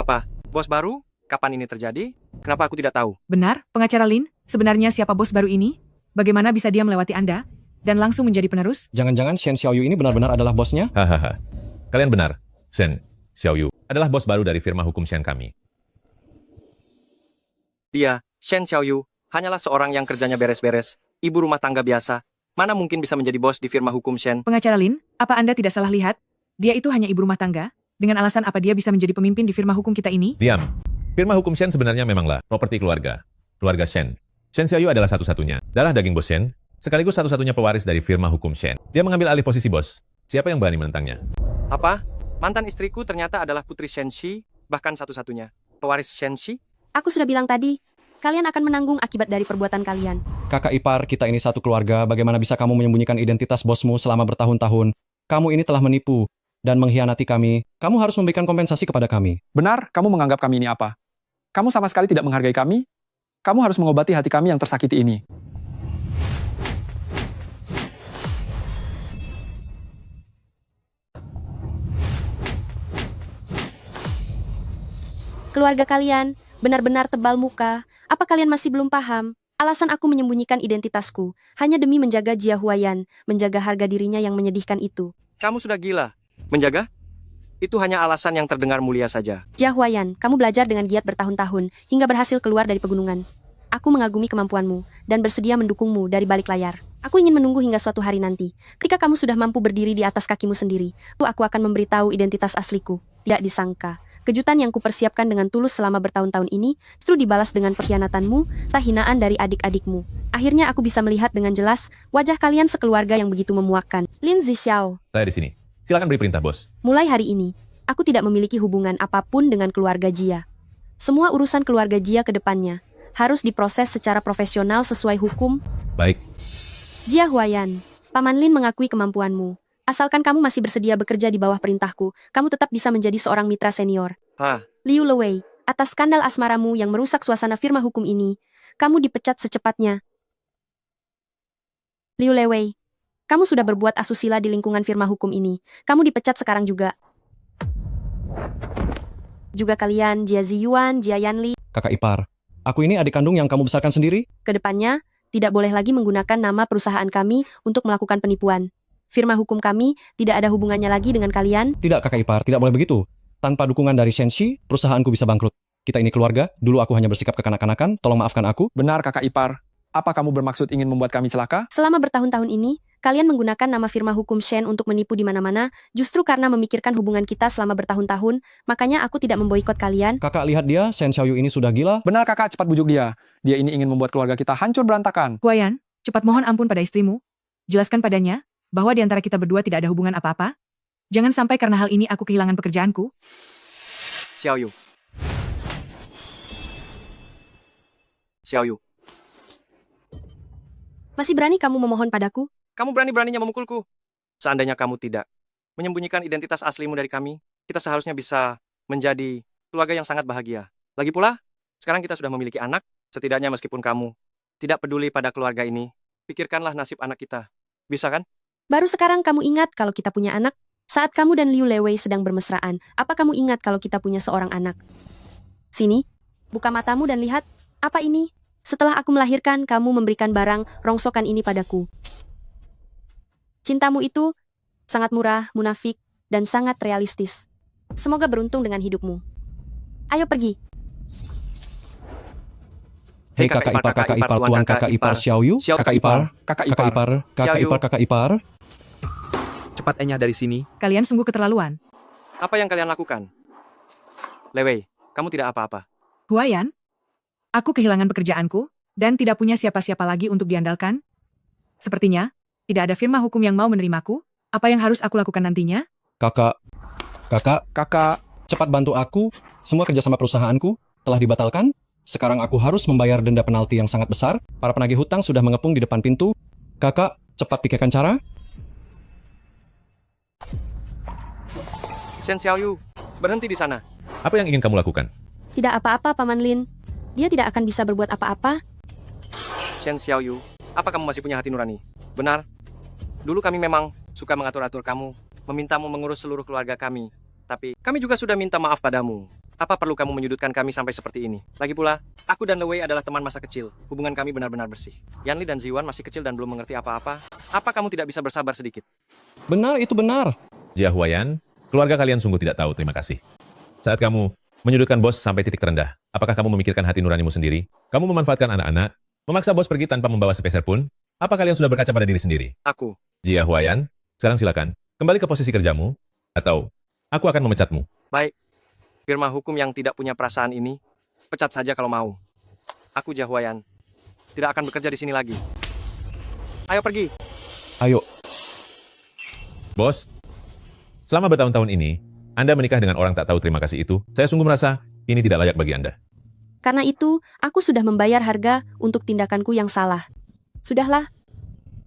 Apa? Bos baru? Kapan ini terjadi? Kenapa aku tidak tahu? Benar, pengacara Lin, sebenarnya siapa bos baru ini? Bagaimana bisa dia melewati Anda? Dan langsung menjadi penerus? Jangan-jangan Shen Xiaoyu ini benar-benar adalah bosnya? Hahaha. Kalian benar. Shen Xiaoyu adalah bos baru dari firma hukum Shen kami. Dia, Shen Xiaoyu, hanyalah seorang yang kerjanya beres-beres, ibu rumah tangga biasa. Mana mungkin bisa menjadi bos di firma hukum Shen? Pengacara Lin, apa Anda tidak salah lihat? Dia itu hanya ibu rumah tangga. Dengan alasan apa dia bisa menjadi pemimpin di firma hukum kita ini? Diam. Firma hukum Shen sebenarnya memanglah properti keluarga. Keluarga Shen. Shen Xiaoyu adalah satu-satunya darah daging bos Shen, sekaligus satu-satunya pewaris dari firma hukum Shen. Dia mengambil alih posisi bos. Siapa yang berani menentangnya? Apa? Mantan istriku ternyata adalah putri Shen Shi, bahkan satu-satunya. Pewaris Shen Shi? Aku sudah bilang tadi, kalian akan menanggung akibat dari perbuatan kalian. Kakak ipar, kita ini satu keluarga. Bagaimana bisa kamu menyembunyikan identitas bosmu selama bertahun-tahun? Kamu ini telah menipu dan mengkhianati kami. Kamu harus memberikan kompensasi kepada kami. Benar, kamu menganggap kami ini apa? Kamu sama sekali tidak menghargai kami. Kamu harus mengobati hati kami yang tersakiti ini. Keluarga kalian benar-benar tebal muka. Apa kalian masih belum paham? Alasan aku menyembunyikan identitasku hanya demi menjaga Jia Huayan, menjaga harga dirinya yang menyedihkan itu. Kamu sudah gila. Menjaga? Itu hanya alasan yang terdengar mulia saja. Jia Huayan, kamu belajar dengan giat bertahun-tahun hingga berhasil keluar dari pegunungan. Aku mengagumi kemampuanmu dan bersedia mendukungmu dari balik layar. Aku ingin menunggu hingga suatu hari nanti. Ketika kamu sudah mampu berdiri di atas kakimu sendiri, aku akan memberitahu identitas asliku. Tidak disangka. Kejutan yang kupersiapkan dengan tulus selama bertahun-tahun ini justru dibalas dengan pengkhianatanmu, hinaan dari adik-adikmu. Akhirnya aku bisa melihat dengan jelas wajah kalian sekeluarga yang begitu memuakkan. Lin Zixiao, Saya di sini. Silakan beri perintah, bos. mulai hari ini, aku tidak memiliki hubungan apapun dengan keluarga Jia. Semua urusan keluarga Jia ke depannya harus diproses secara profesional sesuai hukum. Baik. Jia Huayan, Paman Lin mengakui kemampuanmu. Asalkan kamu masih bersedia bekerja di bawah perintahku, kamu tetap bisa menjadi seorang mitra senior. Hah? Liu Lewei, atas skandal asmaramu yang merusak suasana firma hukum ini, kamu dipecat secepatnya. Liu Lewei, kamu sudah berbuat asusila di lingkungan firma hukum ini. Kamu dipecat sekarang juga. Juga kalian, Jia Ziyuan, Jia Yanli, Kakak ipar, aku ini adik kandung yang kamu besarkan sendiri? kedepannya tidak boleh lagi menggunakan nama perusahaan kami untuk melakukan penipuan. Firma hukum kami tidak ada hubungannya lagi dengan kalian. Tidak, kakak ipar, tidak boleh begitu. Tanpa dukungan dari Shenxi, perusahaanku bisa bangkrut. Kita ini keluarga, dulu aku hanya bersikap kekanak-kanakan, tolong maafkan aku. Benar, kakak ipar. Apa kamu bermaksud ingin membuat kami celaka? Selama bertahun-tahun ini, kalian menggunakan nama firma hukum Shen untuk menipu di mana-mana, justru karena memikirkan hubungan kita selama bertahun-tahun, makanya aku tidak memboikot kalian. Kakak lihat dia, Shen Xiaoyu ini sudah gila. Benar, kakak, cepat bujuk dia. Dia ini ingin membuat keluarga kita hancur berantakan. Huayan, cepat mohon ampun pada istrimu. Jelaskan padanya bahwa di antara kita berdua tidak ada hubungan apa-apa. Jangan sampai karena hal ini aku kehilangan pekerjaanku. Xiaoyu. Xiaoyu. Masih berani kamu memohon padaku? Kamu berani-beraninya memukulku. Seandainya kamu tidak menyembunyikan identitas aslimu dari kami, kita seharusnya bisa menjadi keluarga yang sangat bahagia. Lagi pula, sekarang kita sudah memiliki anak, setidaknya meskipun kamu tidak peduli pada keluarga ini, pikirkanlah nasib anak kita. Bisa kan? Baru sekarang kamu ingat kalau kita punya anak? Saat kamu dan Liu Lewei sedang bermesraan, apa kamu ingat kalau kita punya seorang anak? Sini, buka matamu dan lihat, apa ini? Setelah aku melahirkan, kamu memberikan barang rongsokan ini padaku. Cintamu itu sangat murah, munafik, dan sangat realistis. Semoga beruntung dengan hidupmu. Ayo pergi. Hei kakak ipar, tuan kakak ipar Xiaoyu, kakak ipar, Kakak kakak ipar. ipar, kakak Xiaoyu. ipar, kakak ipar. Cepat enyah dari sini. Kalian sungguh keterlaluan. Apa yang kalian lakukan? Lewei, kamu tidak apa-apa. Huayan, aku kehilangan pekerjaanku dan tidak punya siapa-siapa lagi untuk diandalkan. Sepertinya, tidak ada firma hukum yang mau menerimaku. Apa yang harus aku lakukan nantinya? Kakak, Kakak, cepat bantu aku. Semua kerjasama perusahaanku telah dibatalkan. Sekarang aku harus membayar denda penalti yang sangat besar. Para penagih hutang sudah mengepung di depan pintu. Kakak, cepat pikirkan cara. Shen Xiaoyu, berhenti di sana. Apa yang ingin kamu lakukan? Tidak apa-apa, Paman Lin. Dia tidak akan bisa berbuat apa-apa. Shen Xiaoyu, apa kamu masih punya hati nurani? Benar. Dulu kami memang suka mengatur-atur kamu, memintamu mengurus seluruh keluarga kami. Tapi, kami juga sudah minta maaf padamu. Apa perlu kamu menyudutkan kami sampai seperti ini? Lagi pula, aku dan Lewei adalah teman masa kecil. Hubungan kami benar-benar bersih. Yanli dan Ziwan masih kecil dan belum mengerti apa-apa. Apa kamu tidak bisa bersabar sedikit? Benar, itu benar. Jia Huayan, keluarga kalian sungguh tidak tahu terima kasih. Saat kamu menyudutkan bos sampai titik terendah, apakah kamu memikirkan hati nuranimu sendiri? Kamu memanfaatkan anak-anak, memaksa bos pergi tanpa membawa sepeser pun? Apa kalian sudah berkaca pada diri sendiri? Aku. Jia Huayan, sekarang silakan kembali ke posisi kerjamu, atau aku akan memecatmu. Baik. Firma hukum yang tidak punya perasaan ini, pecat saja kalau mau. Aku Jia Huayan. Tidak akan bekerja di sini lagi. Ayo pergi. Ayo, Bos, selama bertahun-tahun ini, Anda menikah dengan orang tak tahu terima kasih itu. Saya sungguh merasa ini tidak layak bagi Anda. Karena itu, aku sudah membayar harga untuk tindakanku yang salah. Sudahlah,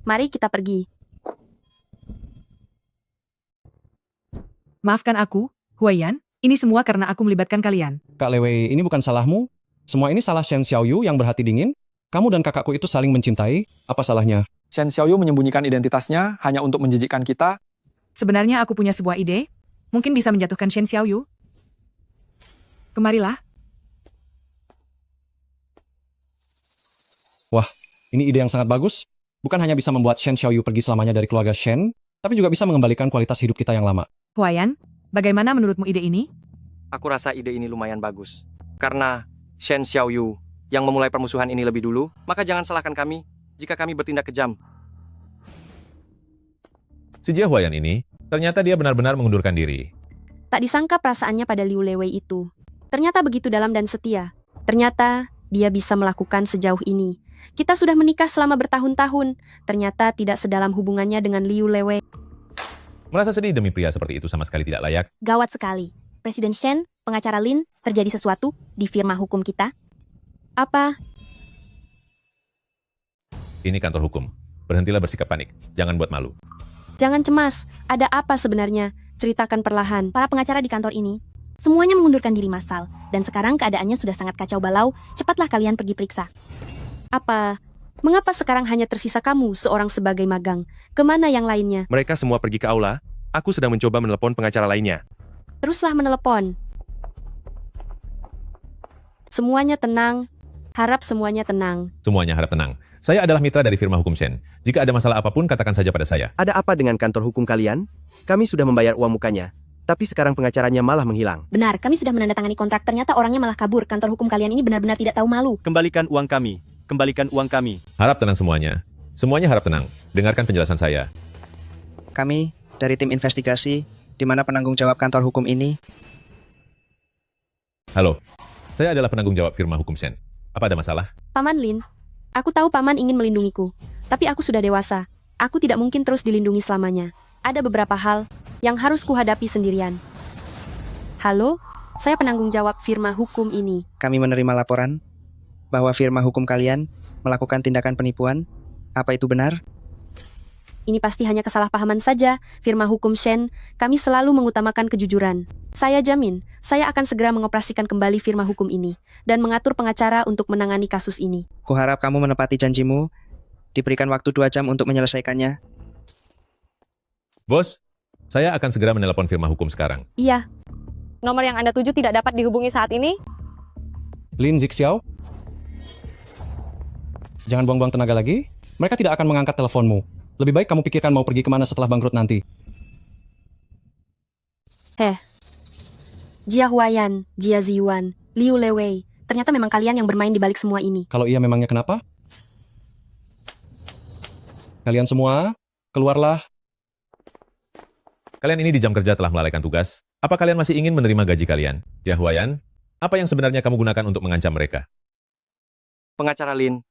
mari kita pergi. Maafkan aku, Huayan, ini semua karena aku melibatkan kalian. Kak Lewei, ini bukan salahmu. Semua ini salah Shen Xiaoyu yang berhati dingin. Kamu dan kakakku itu saling mencintai. Apa salahnya? Shen Xiaoyu menyembunyikan identitasnya hanya untuk menjijikkan kita. Sebenarnya aku punya sebuah ide. Mungkin bisa menjatuhkan Shen Xiaoyu. Kemarilah. Wah, ini ide yang sangat bagus. Bukan hanya bisa membuat Shen Xiaoyu pergi selamanya dari keluarga Shen, tapi juga bisa mengembalikan kualitas hidup kita yang lama. Huayan, bagaimana menurutmu ide ini? Aku rasa ide ini lumayan bagus. Karena Shen Xiaoyu yang memulai permusuhan ini lebih dulu, maka jangan salahkan kami jika kami bertindak kejam. Si Jia Huayan ini, ternyata dia benar-benar mengundurkan diri. Tak disangka perasaannya pada Liu Lewei itu. Ternyata begitu dalam dan setia. Ternyata dia bisa melakukan sejauh ini. Kita sudah menikah selama bertahun-tahun. Ternyata tidak sedalam hubungannya dengan Liu Lewei. Merasa sedih demi pria seperti itu sama sekali tidak layak. Gawat sekali. Presiden Shen, pengacara Lin, terjadi sesuatu di firma hukum kita. Apa? Ini kantor hukum. Berhentilah bersikap panik. Jangan buat malu. Jangan cemas. Ada apa sebenarnya? Ceritakan perlahan. Para pengacara di kantor ini, semuanya mengundurkan diri massal. Dan sekarang keadaannya sudah sangat kacau balau. Cepatlah kalian pergi periksa. Apa? Mengapa sekarang hanya tersisa kamu seorang sebagai magang? Kemana yang lainnya? Mereka semua pergi ke aula. Aku sedang mencoba menelepon pengacara lainnya. Teruslah menelepon. Semuanya tenang. Harap semuanya tenang. Semuanya harap tenang. Saya adalah mitra dari firma hukum Shen. Jika ada masalah apapun, katakan saja pada saya. Ada apa dengan kantor hukum kalian? Kami sudah membayar uang mukanya. Tapi sekarang pengacaranya malah menghilang. Benar, kami sudah menandatangani kontrak. Ternyata orangnya malah kabur. Kantor hukum kalian ini benar-benar tidak tahu malu. Kembalikan uang kami. Kembalikan uang kami. Harap tenang semuanya. Semuanya harap tenang. Dengarkan penjelasan saya. Kami dari tim investigasi, di mana penanggung jawab kantor hukum ini. Halo, saya adalah penanggung jawab firma hukum Shen. Apa ada masalah? Paman Lin, aku tahu Paman ingin melindungiku. Tapi aku sudah dewasa. Aku tidak mungkin terus dilindungi selamanya. Ada beberapa hal yang harus kuhadapi sendirian. Halo, saya penanggung jawab firma hukum ini. Kami menerima laporan bahwa firma hukum kalian melakukan tindakan penipuan. Apa itu benar? Ini pasti hanya kesalahpahaman saja. Firma hukum Shen, kami selalu mengutamakan kejujuran. Saya jamin, saya akan segera mengoperasikan kembali firma hukum ini dan mengatur pengacara untuk menangani kasus ini. Kuharap kamu menepati janjimu. Diberikan waktu 2 jam untuk menyelesaikannya. Bos, saya akan segera menelepon firma hukum sekarang. Iya. Nomor yang Anda tuju tidak dapat dihubungi saat ini. Lin Zixiao? Jangan buang-buang tenaga lagi. Mereka tidak akan mengangkat teleponmu. Lebih baik kamu pikirkan mau pergi kemana setelah bangkrut nanti. Jia Huayan, Jia Ziyuan, Liu Lewei. Ternyata memang kalian yang bermain di balik semua ini. Kalau iya memangnya kenapa? Kalian semua, keluarlah. Kalian ini di jam kerja telah melalaikan tugas. Apa kalian masih ingin menerima gaji kalian? Jia Huayan, apa yang sebenarnya kamu gunakan untuk mengancam mereka? Pengacara Lin,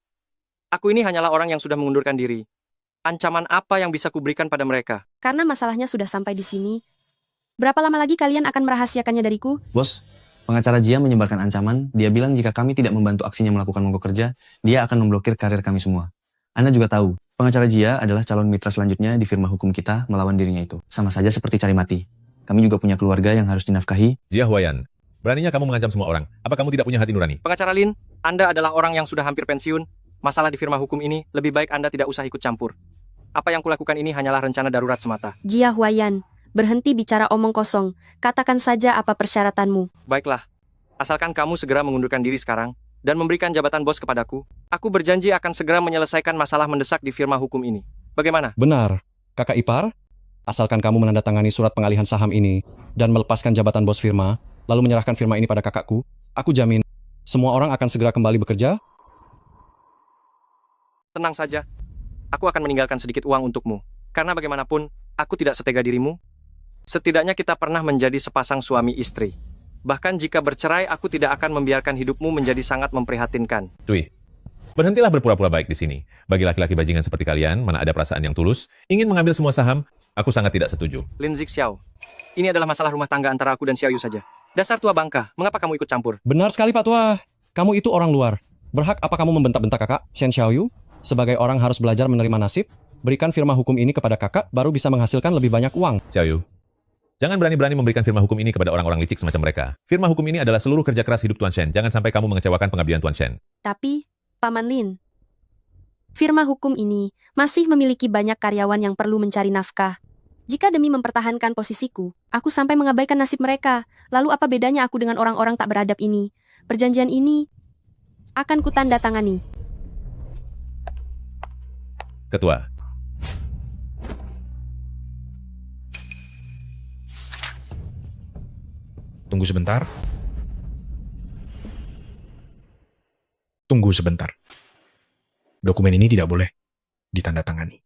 aku ini hanyalah orang yang sudah mengundurkan diri. Ancaman apa yang bisa kuberikan pada mereka? Karena masalahnya sudah sampai di sini. Berapa lama lagi kalian akan merahasiakannya dariku? Bos, pengacara Jia menyebarkan ancaman. Dia bilang jika kami tidak membantu aksinya melakukan mogok kerja, dia akan memblokir karir kami semua. Anda juga tahu, pengacara Jia adalah calon mitra selanjutnya di firma hukum kita melawan dirinya itu. Sama saja seperti cari mati. Kami juga punya keluarga yang harus dinafkahi. Jia Huayan, beraninya kamu mengancam semua orang. Apa kamu tidak punya hati nurani? Pengacara Lin, Anda adalah orang yang sudah hampir pensiun. Masalah di firma hukum ini, lebih baik Anda tidak usah ikut campur. Apa yang kulakukan ini hanyalah rencana darurat semata. Jia Huayan, berhenti bicara omong kosong. Katakan saja apa persyaratanmu. Baiklah, asalkan kamu segera mengundurkan diri sekarang dan memberikan jabatan bos kepadaku, aku berjanji akan segera menyelesaikan masalah mendesak di firma hukum ini. Bagaimana? Benar, kakak ipar. Asalkan kamu menandatangani surat pengalihan saham ini dan melepaskan jabatan bos firma, lalu menyerahkan firma ini pada kakakku, aku jamin semua orang akan segera kembali bekerja. Tenang saja, aku akan meninggalkan sedikit uang untukmu. Karena bagaimanapun, aku tidak setega dirimu. Setidaknya kita pernah menjadi sepasang suami istri. Bahkan jika bercerai, aku tidak akan membiarkan hidupmu menjadi sangat memprihatinkan. Tui, berhentilah berpura-pura baik di sini. Bagi laki-laki bajingan seperti kalian, mana ada perasaan yang tulus, ingin mengambil semua saham, aku sangat tidak setuju. Lin Zixiao, ini adalah masalah rumah tangga antara aku dan Xiaoyu saja. Dasar tua bangka, mengapa kamu ikut campur? Benar sekali Pak Tua, kamu itu orang luar. Berhak apa kamu membentak-bentak kakak, Shen Xiaoyu? Sebagai orang harus belajar menerima nasib, berikan firma hukum ini kepada kakak, baru bisa menghasilkan lebih banyak uang. Xiaoyu, jangan berani-berani memberikan firma hukum ini kepada orang-orang licik semacam mereka. Firma hukum ini adalah seluruh kerja keras hidup Tuan Shen. Jangan sampai kamu mengecewakan pengabdian Tuan Shen. Tapi, Paman Lin, firma hukum ini masih memiliki banyak karyawan yang perlu mencari nafkah. Jika demi mempertahankan posisiku, aku sampai mengabaikan nasib mereka, lalu apa bedanya aku dengan orang-orang tak beradab ini? Perjanjian ini akan kutandatangani. Ketua, Tunggu sebentar. Tunggu sebentar. Dokumen ini tidak boleh ditandatangani.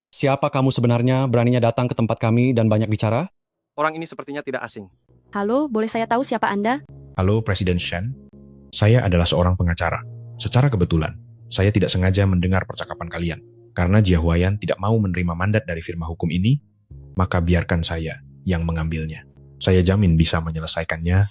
Siapa kamu sebenarnya beraninya datang ke tempat kami dan banyak bicara? Orang ini sepertinya tidak asing. Halo, boleh saya tahu siapa Anda? Halo Presiden Shen, saya adalah seorang pengacara. Secara kebetulan, saya tidak sengaja mendengar percakapan kalian. Karena Jia Huayan tidak mau menerima mandat dari firma hukum ini, maka biarkan saya yang mengambilnya. Saya jamin bisa menyelesaikannya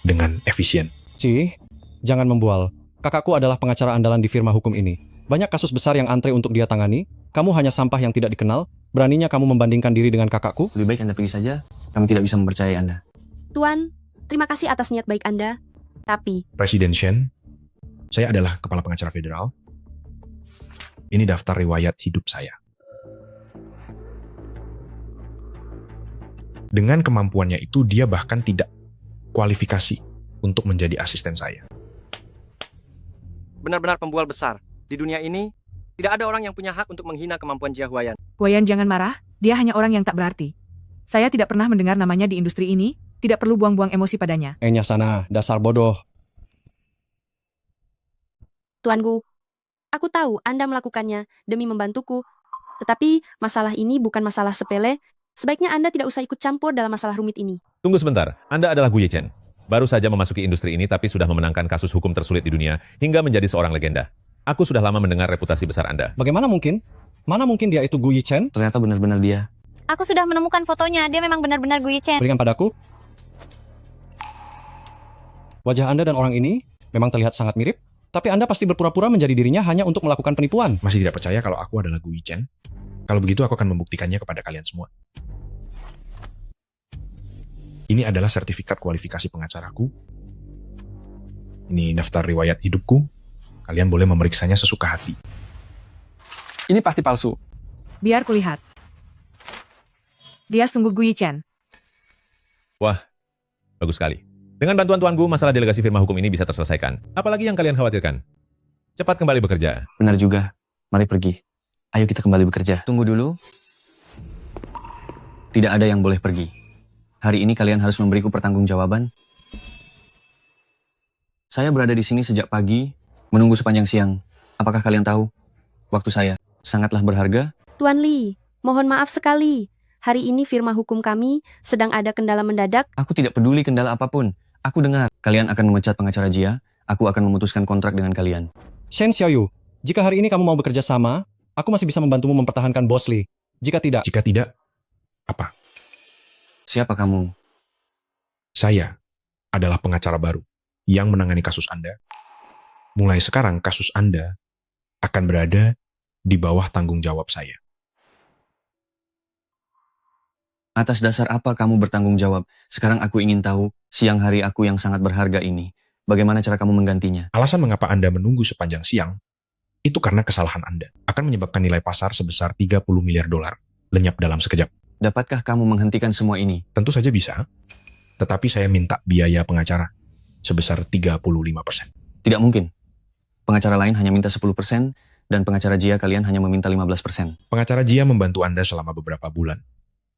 dengan efisien. Ci, jangan membual. Kakakku adalah pengacara andalan di firma hukum ini. Banyak kasus besar yang antre untuk dia tangani. Kamu hanya sampah yang tidak dikenal. Beraninya kamu membandingkan diri dengan kakakku? Lebih baik Anda pergi saja. Kami tidak bisa mempercayai Anda. Tuan, terima kasih atas niat baik Anda. Tapi, Presiden Shen, saya adalah kepala pengacara federal. Ini daftar riwayat hidup saya. Dengan kemampuannya itu, dia bahkan tidak kualifikasi untuk menjadi asisten saya. Benar-benar pembual besar. Di dunia ini, tidak ada orang yang punya hak untuk menghina kemampuan Jia Huayan. Huayan jangan marah, dia hanya orang yang tak berarti. Saya tidak pernah mendengar namanya di industri ini, tidak perlu buang-buang emosi padanya. Enya sana, dasar bodoh. Tuanku, aku tahu Anda melakukannya demi membantuku. Tetapi masalah ini bukan masalah sepele. Sebaiknya Anda tidak usah ikut campur dalam masalah rumit ini. Tunggu sebentar, Anda adalah Gu Yichen. Baru saja memasuki industri ini tapi sudah memenangkan kasus hukum tersulit di dunia hingga menjadi seorang legenda. Aku sudah lama mendengar reputasi besar Anda. Bagaimana mungkin? Mana mungkin dia itu Gu Yichen? Ternyata benar-benar dia. Aku sudah menemukan fotonya, dia memang benar-benar Gu Yichen. Berikan padaku. Wajah Anda dan orang ini memang terlihat sangat mirip, tapi Anda pasti berpura-pura menjadi dirinya hanya untuk melakukan penipuan. Masih tidak percaya kalau aku adalah Gu Yichen? Kalau begitu aku akan membuktikannya kepada kalian semua. Ini adalah sertifikat kualifikasi pengacaraku. Ini daftar riwayat hidupku. Kalian boleh memeriksanya sesuka hati. Ini pasti palsu. Biar kulihat. Dia sungguh Gu Yichen. Wah, bagus sekali. Dengan bantuan Tuan Gu, masalah delegasi firma hukum ini bisa terselesaikan. Apalagi yang kalian khawatirkan? Cepat kembali bekerja. Benar juga. Mari pergi. Ayo kita kembali bekerja. Tunggu dulu. Tidak ada yang boleh pergi. Hari ini kalian harus memberiku pertanggungjawaban. Saya berada di sini sejak pagi, menunggu sepanjang siang. Apakah kalian tahu? Waktu saya sangatlah berharga. Tuan Li, mohon maaf sekali. Hari ini firma hukum kami sedang ada kendala mendadak. Aku tidak peduli kendala apapun. Aku dengar kalian akan memecat pengacara Jia. Aku akan memutuskan kontrak dengan kalian. Shen Xiaoyu, jika hari ini kamu mau bekerja sama, aku masih bisa membantumu mempertahankan Bos Li. Jika tidak... Jika tidak, apa? Siapa kamu? Saya adalah pengacara baru yang menangani kasus Anda. Mulai sekarang kasus Anda akan berada di bawah tanggung jawab saya. Atas dasar apa kamu bertanggung jawab? Sekarang aku ingin tahu, siang hari aku yang sangat berharga ini. Bagaimana cara kamu menggantinya? Alasan mengapa Anda menunggu sepanjang siang, itu karena kesalahan Anda akan menyebabkan nilai pasar sebesar $30 miliar lenyap dalam sekejap. Dapatkah kamu menghentikan semua ini? Tentu saja bisa, tetapi saya minta biaya pengacara sebesar 35%. Tidak mungkin. Pengacara lain hanya minta 10%, dan pengacara Jia kalian hanya meminta 15%. Pengacara Jia membantu Anda selama beberapa bulan,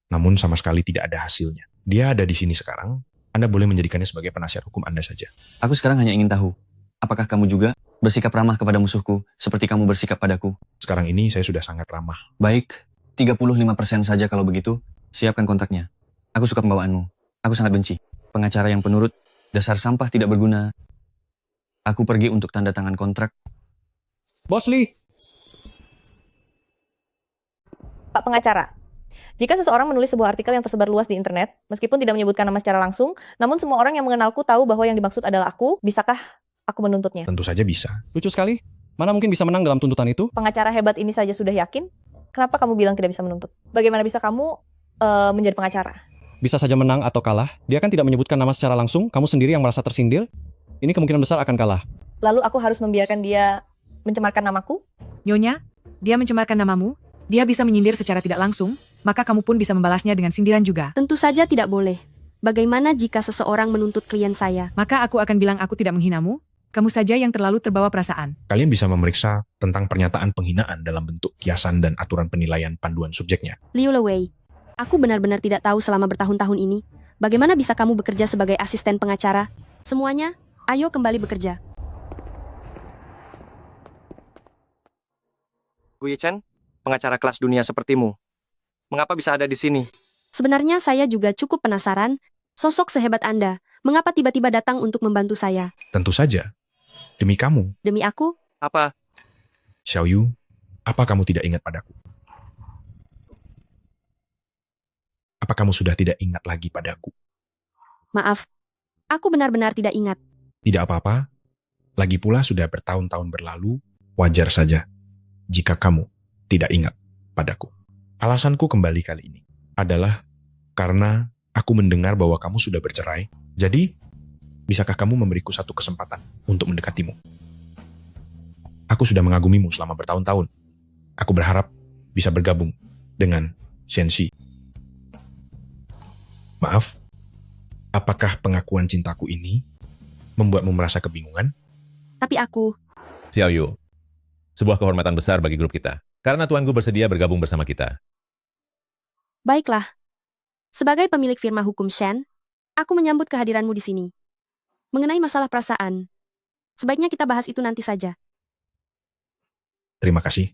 namun sama sekali tidak ada hasilnya. Dia ada di sini sekarang, Anda boleh menjadikannya sebagai penasihat hukum Anda saja. Aku sekarang hanya ingin tahu, apakah kamu juga bersikap ramah kepada musuhku seperti kamu bersikap padaku? Sekarang ini saya sudah sangat ramah. Baik, 35% saja kalau begitu. Siapkan kontraknya. Aku suka pembawaanmu. Aku sangat benci. Pengacara yang penurut, dasar sampah tidak berguna. Aku pergi untuk tanda tangan kontrak. Bos Lee, Pak pengacara, jika seseorang menulis sebuah artikel yang tersebar luas di internet, meskipun tidak menyebutkan nama secara langsung, namun semua orang yang mengenalku tahu bahwa yang dimaksud adalah aku, bisakah aku menuntutnya? Tentu saja bisa. lucu sekali. Mana mungkin bisa menang dalam tuntutan itu? Pengacara hebat ini saja sudah yakin? Kenapa kamu bilang tidak bisa menuntut? Bagaimana bisa kamu menjadi pengacara? Bisa saja menang atau kalah. Dia kan tidak menyebutkan nama secara langsung, kamu sendiri yang merasa tersindir. Ini kemungkinan besar akan kalah. Lalu aku harus membiarkan dia mencemarkan namaku? Nyonya, dia mencemarkan namamu, dia bisa menyindir secara tidak langsung, maka kamu pun bisa membalasnya dengan sindiran juga. Tentu saja tidak boleh. Bagaimana jika seseorang menuntut klien saya? Maka aku akan bilang aku tidak menghinamu, kamu saja yang terlalu terbawa perasaan. Kalian bisa memeriksa tentang pernyataan penghinaan dalam bentuk kiasan dan aturan penilaian panduan subjeknya. Liu Lewei, aku benar-benar tidak tahu selama bertahun-tahun ini, bagaimana bisa kamu bekerja sebagai asisten pengacara? Semuanya, ayo kembali bekerja. Gu Yichen, pengacara kelas dunia sepertimu. Mengapa bisa ada di sini? Sebenarnya saya juga cukup penasaran, sosok sehebat Anda, mengapa tiba-tiba datang untuk membantu saya? Tentu saja. Demi kamu. Demi aku? Apa? Xiaoyu, apa kamu tidak ingat padaku? Apa kamu sudah tidak ingat lagi padaku? Maaf, aku benar-benar tidak ingat. Tidak apa-apa. Lagi pula sudah bertahun-tahun berlalu, wajar saja jika kamu tidak ingat padaku. Alasanku kembali kali ini adalah karena aku mendengar bahwa kamu sudah bercerai. Jadi, bisakah kamu memberiku satu kesempatan untuk mendekatimu? Aku sudah mengagumimu selama bertahun-tahun. Aku berharap bisa bergabung dengan Shenxi. Maaf, apakah pengakuan cintaku ini membuatmu merasa kebingungan? Tapi aku... Xiaoyu, sebuah kehormatan besar bagi grup kita. Karena Tuan Gu bersedia bergabung bersama kita. Baiklah. Sebagai pemilik firma hukum Shen, aku menyambut kehadiranmu di sini. Mengenai masalah perasaan, sebaiknya kita bahas itu nanti saja. Terima kasih.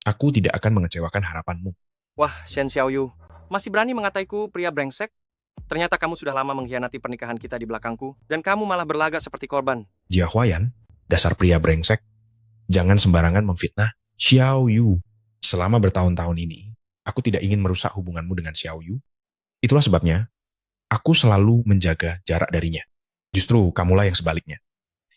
Aku tidak akan mengecewakan harapanmu. Wah, Shen Xiaoyu, masih berani mengataiku pria brengsek? Ternyata kamu sudah lama mengkhianati pernikahan kita di belakangku, dan kamu malah berlagak seperti korban. Jia Huayan, dasar pria brengsek. Jangan sembarangan memfitnah Xiaoyu. Selama bertahun-tahun ini, aku tidak ingin merusak hubunganmu dengan Xiaoyu. Itulah sebabnya, aku selalu menjaga jarak darinya. Justru kamulah yang sebaliknya.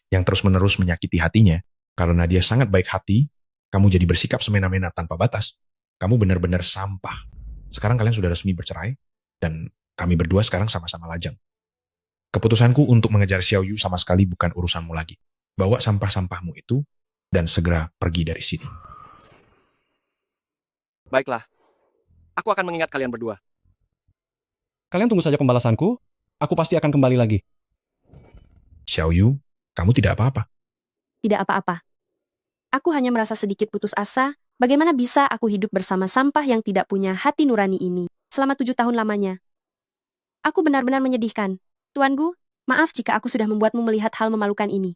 Yang terus-menerus menyakiti hatinya, karena dia sangat baik hati, kamu jadi bersikap semena-mena tanpa batas. Kamu benar-benar sampah. Sekarang kalian sudah resmi bercerai, dan kami berdua sekarang sama-sama lajang. Keputusanku untuk mengejar Xiaoyu sama sekali bukan urusanmu lagi. Bawa sampah-sampahmu itu, dan segera pergi dari sini. Baiklah. Aku akan mengingat kalian berdua. Kalian tunggu saja pembalasanku, aku pasti akan kembali lagi. Xiaoyu, kamu tidak apa-apa. Tidak apa-apa. Aku hanya merasa sedikit putus asa, bagaimana bisa aku hidup bersama sampah yang tidak punya hati nurani ini, selama 7 tahun lamanya. Aku benar-benar menyedihkan. Tuan Gu, maaf jika aku sudah membuatmu melihat hal memalukan ini.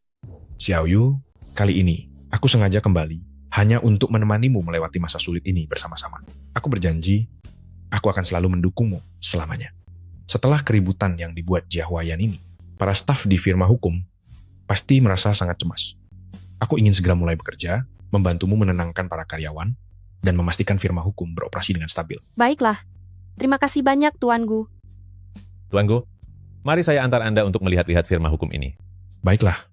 Xiaoyu, kali ini, aku sengaja kembali, hanya untuk menemanimu melewati masa sulit ini bersama-sama. Aku berjanji, aku akan selalu mendukungmu selamanya. Setelah keributan yang dibuat Jia Huayan ini, para staf di firma hukum pasti merasa sangat cemas. Aku ingin segera mulai bekerja, membantumu menenangkan para karyawan, dan memastikan firma hukum beroperasi dengan stabil. Baiklah. Terima kasih banyak, Tuan Gu. Tuan Gu, mari saya antar Anda untuk melihat-lihat firma hukum ini. Baiklah.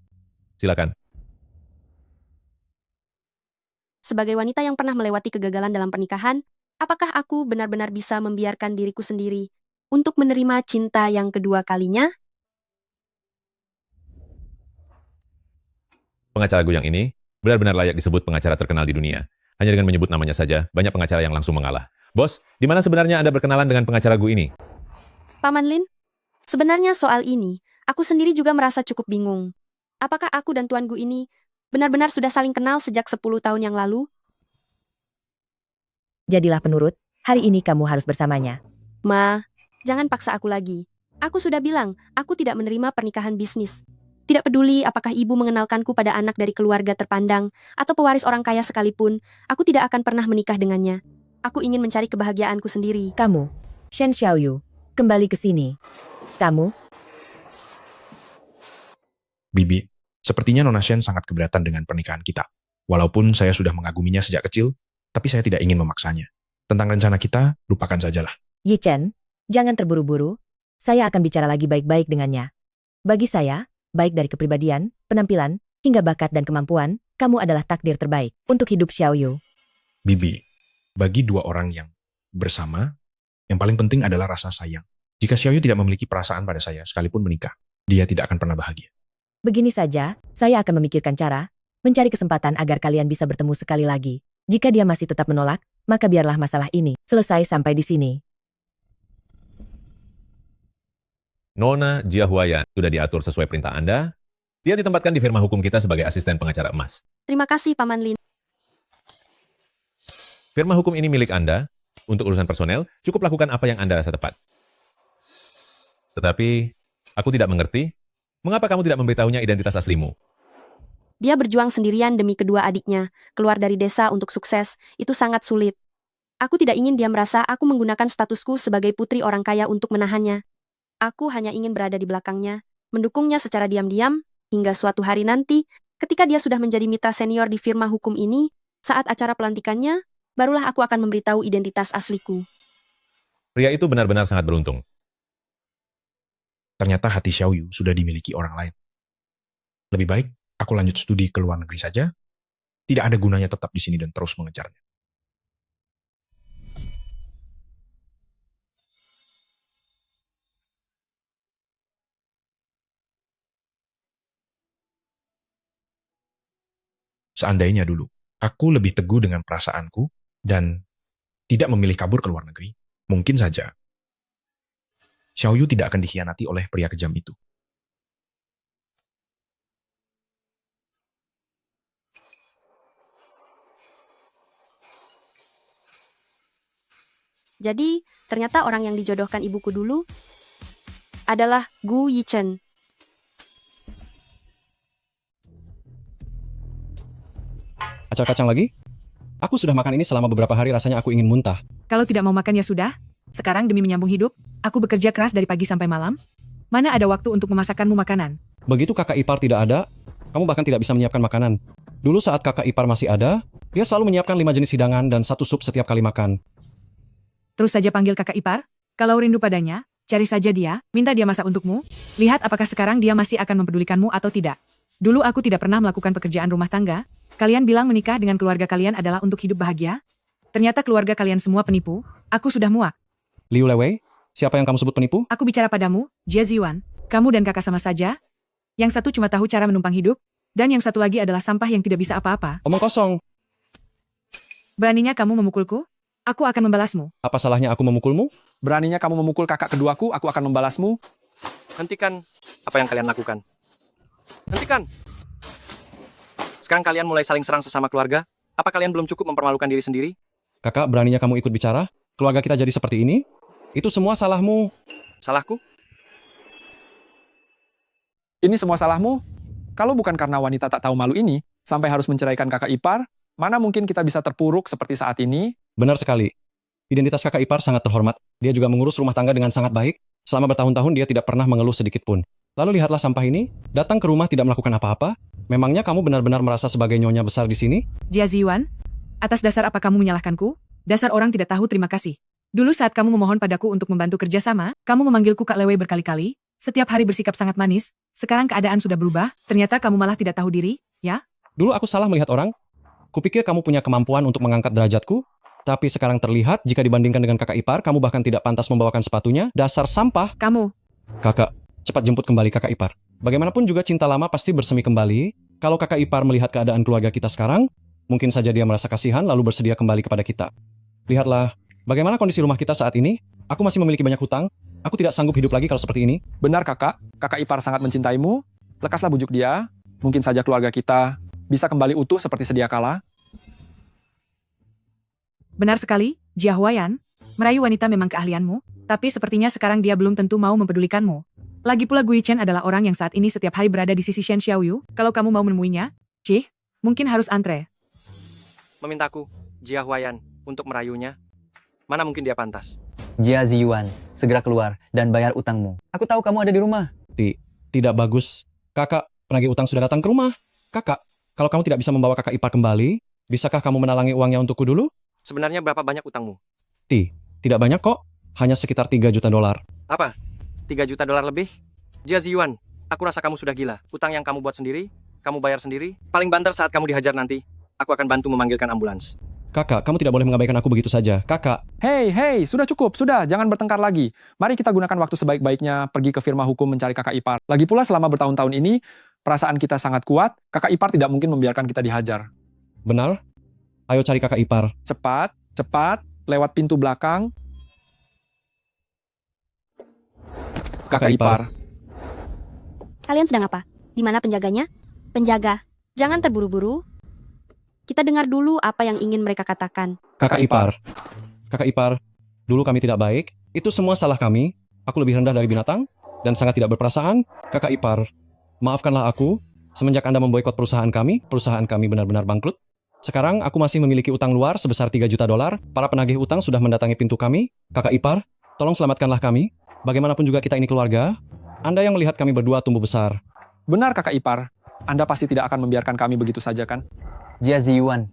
Silakan. Sebagai wanita yang pernah melewati kegagalan dalam pernikahan, apakah aku benar-benar bisa membiarkan diriku sendiri untuk menerima cinta yang kedua kalinya? Pengacara Gu yang ini benar-benar layak disebut pengacara terkenal di dunia. Hanya dengan menyebut namanya saja, banyak pengacara yang langsung mengalah. Bos, di mana sebenarnya Anda berkenalan dengan pengacara Gu ini? Paman Lin, sebenarnya soal ini, aku sendiri juga merasa cukup bingung. Apakah aku dan Tuan Gu ini benar-benar sudah saling kenal sejak 10 tahun yang lalu? Jadilah penurut, hari ini kamu harus bersamanya. Ma, jangan paksa aku lagi. Aku sudah bilang, aku tidak menerima pernikahan bisnis. Tidak peduli apakah ibu mengenalkanku pada anak dari keluarga terpandang atau pewaris orang kaya sekalipun, aku tidak akan pernah menikah dengannya. Aku ingin mencari kebahagiaanku sendiri. Kamu, Shen Xiaoyu, kembali ke sini. Kamu, Bibi, sepertinya Nona Shen sangat keberatan dengan pernikahan kita. Walaupun saya sudah mengaguminya sejak kecil, tapi saya tidak ingin memaksanya. Tentang rencana kita, lupakan sajalah. Yi Chen, jangan terburu-buru. Saya akan bicara lagi baik-baik dengannya. Bagi saya, baik dari kepribadian, penampilan, hingga bakat dan kemampuan, kamu adalah takdir terbaik untuk hidup Xiaoyu. Bibi, bagi dua orang yang bersama, yang paling penting adalah rasa sayang. Jika Xiaoyu tidak memiliki perasaan pada saya, sekalipun menikah, dia tidak akan pernah bahagia. Begini saja, saya akan memikirkan cara, mencari kesempatan agar kalian bisa bertemu sekali lagi. Jika dia masih tetap menolak, maka biarlah masalah ini selesai sampai di sini. Nona Jia Huayan sudah diatur sesuai perintah Anda. Dia ditempatkan di firma hukum kita sebagai asisten pengacara emas. Terima kasih, Paman Lin. Firma hukum ini milik Anda. Untuk urusan personel, cukup lakukan apa yang Anda rasa tepat. Tetapi, aku tidak mengerti, mengapa kamu tidak memberitahunya identitas aslimu? Dia berjuang sendirian demi kedua adiknya, keluar dari desa untuk sukses, itu sangat sulit. Aku tidak ingin dia merasa aku menggunakan statusku sebagai putri orang kaya untuk menahannya. Aku hanya ingin berada di belakangnya, mendukungnya secara diam-diam, hingga suatu hari nanti, ketika dia sudah menjadi mitra senior di firma hukum ini, saat acara pelantikannya, barulah aku akan memberitahu identitas asliku. Pria itu benar-benar sangat beruntung. Ternyata hati Xiaoyu sudah dimiliki orang lain. Lebih baik, aku lanjut studi ke luar negeri saja. Tidak ada gunanya tetap di sini dan terus mengejarnya. Seandainya dulu, aku lebih teguh dengan perasaanku dan tidak memilih kabur ke luar negeri, mungkin saja Xiaoyu tidak akan dikhianati oleh pria kejam itu. Jadi, ternyata orang yang dijodohkan ibuku dulu adalah Gu Yichen. Acar kacang lagi? Aku sudah makan ini selama beberapa hari, rasanya aku ingin muntah. Kalau tidak mau makan ya sudah. Sekarang demi menyambung hidup, aku bekerja keras dari pagi sampai malam. Mana ada waktu untuk memasakkanmu makanan? Begitu kakak ipar tidak ada, kamu bahkan tidak bisa menyiapkan makanan. Dulu saat kakak ipar masih ada, dia selalu menyiapkan 5 jenis hidangan dan 1 sup setiap kali makan. Terus saja panggil kakak ipar. Kalau rindu padanya, cari saja dia, minta dia masak untukmu. Lihat apakah sekarang dia masih akan mempedulikanmu atau tidak. Dulu aku tidak pernah melakukan pekerjaan rumah tangga. Kalian bilang menikah dengan keluarga kalian adalah untuk hidup bahagia? Ternyata keluarga kalian semua penipu. Aku sudah muak. Liu Lewei, siapa yang kamu sebut penipu? Aku bicara padamu, Jia Ziwan. Kamu dan kakak sama saja. Yang satu cuma tahu cara menumpang hidup, dan yang satu lagi adalah sampah yang tidak bisa apa-apa. Omong kosong. Beraninya kamu memukulku? Aku akan membalasmu. Apa salahnya aku memukulmu? Beraninya kamu memukul kakak keduaku, aku akan membalasmu. Hentikan apa yang kalian lakukan. Hentikan! Sekarang kalian mulai saling serang sesama keluarga. Apa kalian belum cukup mempermalukan diri sendiri? Kakak, beraninya kamu ikut bicara? Keluarga kita jadi seperti ini? Itu semua salahmu. Salahku? Ini semua salahmu? Kalau bukan karena wanita tak tahu malu ini, sampai harus menceraikan kakak ipar, mana mungkin kita bisa terpuruk seperti saat ini? Benar sekali. Identitas kakak ipar sangat terhormat. Dia juga mengurus rumah tangga dengan sangat baik. Selama bertahun-tahun dia tidak pernah mengeluh sedikit pun. Lalu lihatlah sampah ini, datang ke rumah tidak melakukan apa-apa. Memangnya kamu benar-benar merasa sebagai nyonya besar di sini? Jia Ziwan, atas dasar apa kamu menyalahkanku? Dasar orang tidak tahu terima kasih. Dulu saat kamu memohon padaku untuk membantu kerjasama, kamu memanggilku Kak Lewei berkali-kali, setiap hari bersikap sangat manis. Sekarang keadaan sudah berubah, ternyata kamu malah tidak tahu diri, ya? Dulu aku salah melihat orang. Kupikir kamu punya kemampuan untuk mengangkat derajatku, tapi sekarang terlihat jika dibandingkan dengan kakak ipar, kamu bahkan tidak pantas membawakan sepatunya. Dasar sampah. Kamu. Kakak, cepat jemput kembali kakak ipar. Bagaimanapun juga cinta lama pasti bersemi kembali. Kalau kakak ipar melihat keadaan keluarga kita sekarang, mungkin saja dia merasa kasihan lalu bersedia kembali kepada kita. Lihatlah, Bagaimana kondisi rumah kita saat ini? Aku masih memiliki banyak hutang. Aku tidak sanggup hidup lagi kalau seperti ini. Benar kakak, kakak ipar sangat mencintaimu. Lekaslah bujuk dia. Mungkin saja keluarga kita bisa kembali utuh seperti sedia kala. Benar sekali, Jia Huayan. Merayu wanita memang keahlianmu, tapi sepertinya sekarang dia belum tentu mau mempedulikanmu. Lagi pula Gui Chen adalah orang yang saat ini setiap hari berada di sisi Shen Xiaoyu. Kalau kamu mau menemuinya, Cih, mungkin harus antre. Memintaku, Jia Huayan, untuk merayunya. Mana mungkin dia pantas. Jia Ziyuan, segera keluar dan bayar utangmu. Aku tahu kamu ada di rumah. Tidak bagus. Kakak, penagih utang sudah datang ke rumah. Kakak, kalau kamu tidak bisa membawa kakak ipar kembali, bisakah kamu menalangi uangnya untukku dulu? Sebenarnya berapa banyak utangmu? Tidak banyak kok. Hanya sekitar 3 juta dolar. Apa? 3 juta dolar lebih? Jia Ziyuan, aku rasa kamu sudah gila. Utang yang kamu buat sendiri, kamu bayar sendiri. Paling banter saat kamu dihajar nanti, aku akan bantu memanggilkan ambulans. Kakak, kamu tidak boleh mengabaikan aku begitu saja. Kakak. Hei, sudah cukup, sudah, jangan bertengkar lagi. Mari kita gunakan waktu sebaik-baiknya pergi ke firma hukum mencari kakak ipar. Lagi pula selama bertahun-tahun ini, perasaan kita sangat kuat, kakak ipar tidak mungkin membiarkan kita dihajar. Benar? Ayo cari kakak ipar. Cepat, lewat pintu belakang. Kakak ipar. Kalian sedang apa? Di mana penjaganya? Penjaga. Jangan terburu-buru. Kita dengar dulu apa yang ingin mereka katakan. Kakak ipar. Kakak ipar, dulu kami tidak baik. Itu semua salah kami. Aku lebih rendah dari binatang dan sangat tidak berperasaan. Kakak ipar, maafkanlah aku. Semenjak Anda memboikot perusahaan kami benar-benar bangkrut. Sekarang aku masih memiliki utang luar sebesar 3 juta dolar. Para penagih utang sudah mendatangi pintu kami. Kakak ipar, tolong selamatkanlah kami. Bagaimanapun juga kita ini keluarga. Anda yang melihat kami berdua tumbuh besar. Benar kakak ipar. Anda pasti tidak akan membiarkan kami begitu saja kan? Jia Ziyuan,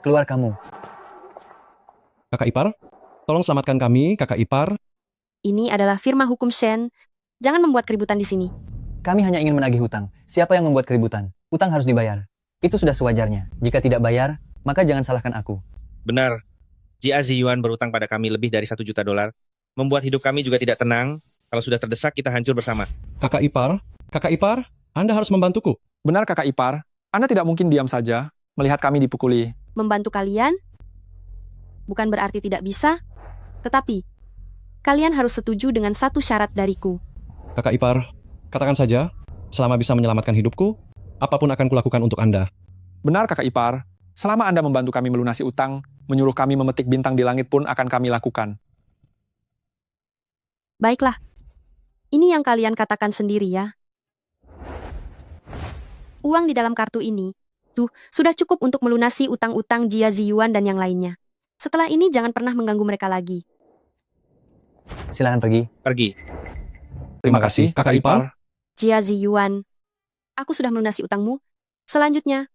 keluar kamu. Kakak ipar, tolong selamatkan kami, kakak ipar. Ini adalah firma hukum Shen. Jangan membuat keributan di sini. Kami hanya ingin menagih hutang. Siapa yang membuat keributan? Utang harus dibayar. Itu sudah sewajarnya. Jika tidak bayar, maka jangan salahkan aku. Benar. Jia Ziyuan berutang pada kami lebih dari 1 juta dolar. Membuat hidup kami juga tidak tenang. Kalau sudah terdesak, kita hancur bersama. Kakak ipar, Anda harus membantuku. Benar kakak ipar, Anda tidak mungkin diam saja melihat kami dipukuli. Membantu kalian bukan berarti tidak bisa, tetapi kalian harus setuju dengan satu syarat dariku. Kakak ipar, katakan saja, selama bisa menyelamatkan hidupku, apapun akan kulakukan untuk Anda. Benar kakak ipar, selama Anda membantu kami melunasi utang, menyuruh kami memetik bintang di langit pun akan kami lakukan. Baiklah, ini yang kalian katakan sendiri ya. Uang di dalam kartu ini sudah cukup untuk melunasi utang-utang Jia Ziyuan dan yang lainnya. Setelah ini jangan pernah mengganggu mereka lagi. Silakan pergi. Terima kasih, kakak ipar. Jia Ziyuan, aku sudah melunasi utangmu. Selanjutnya,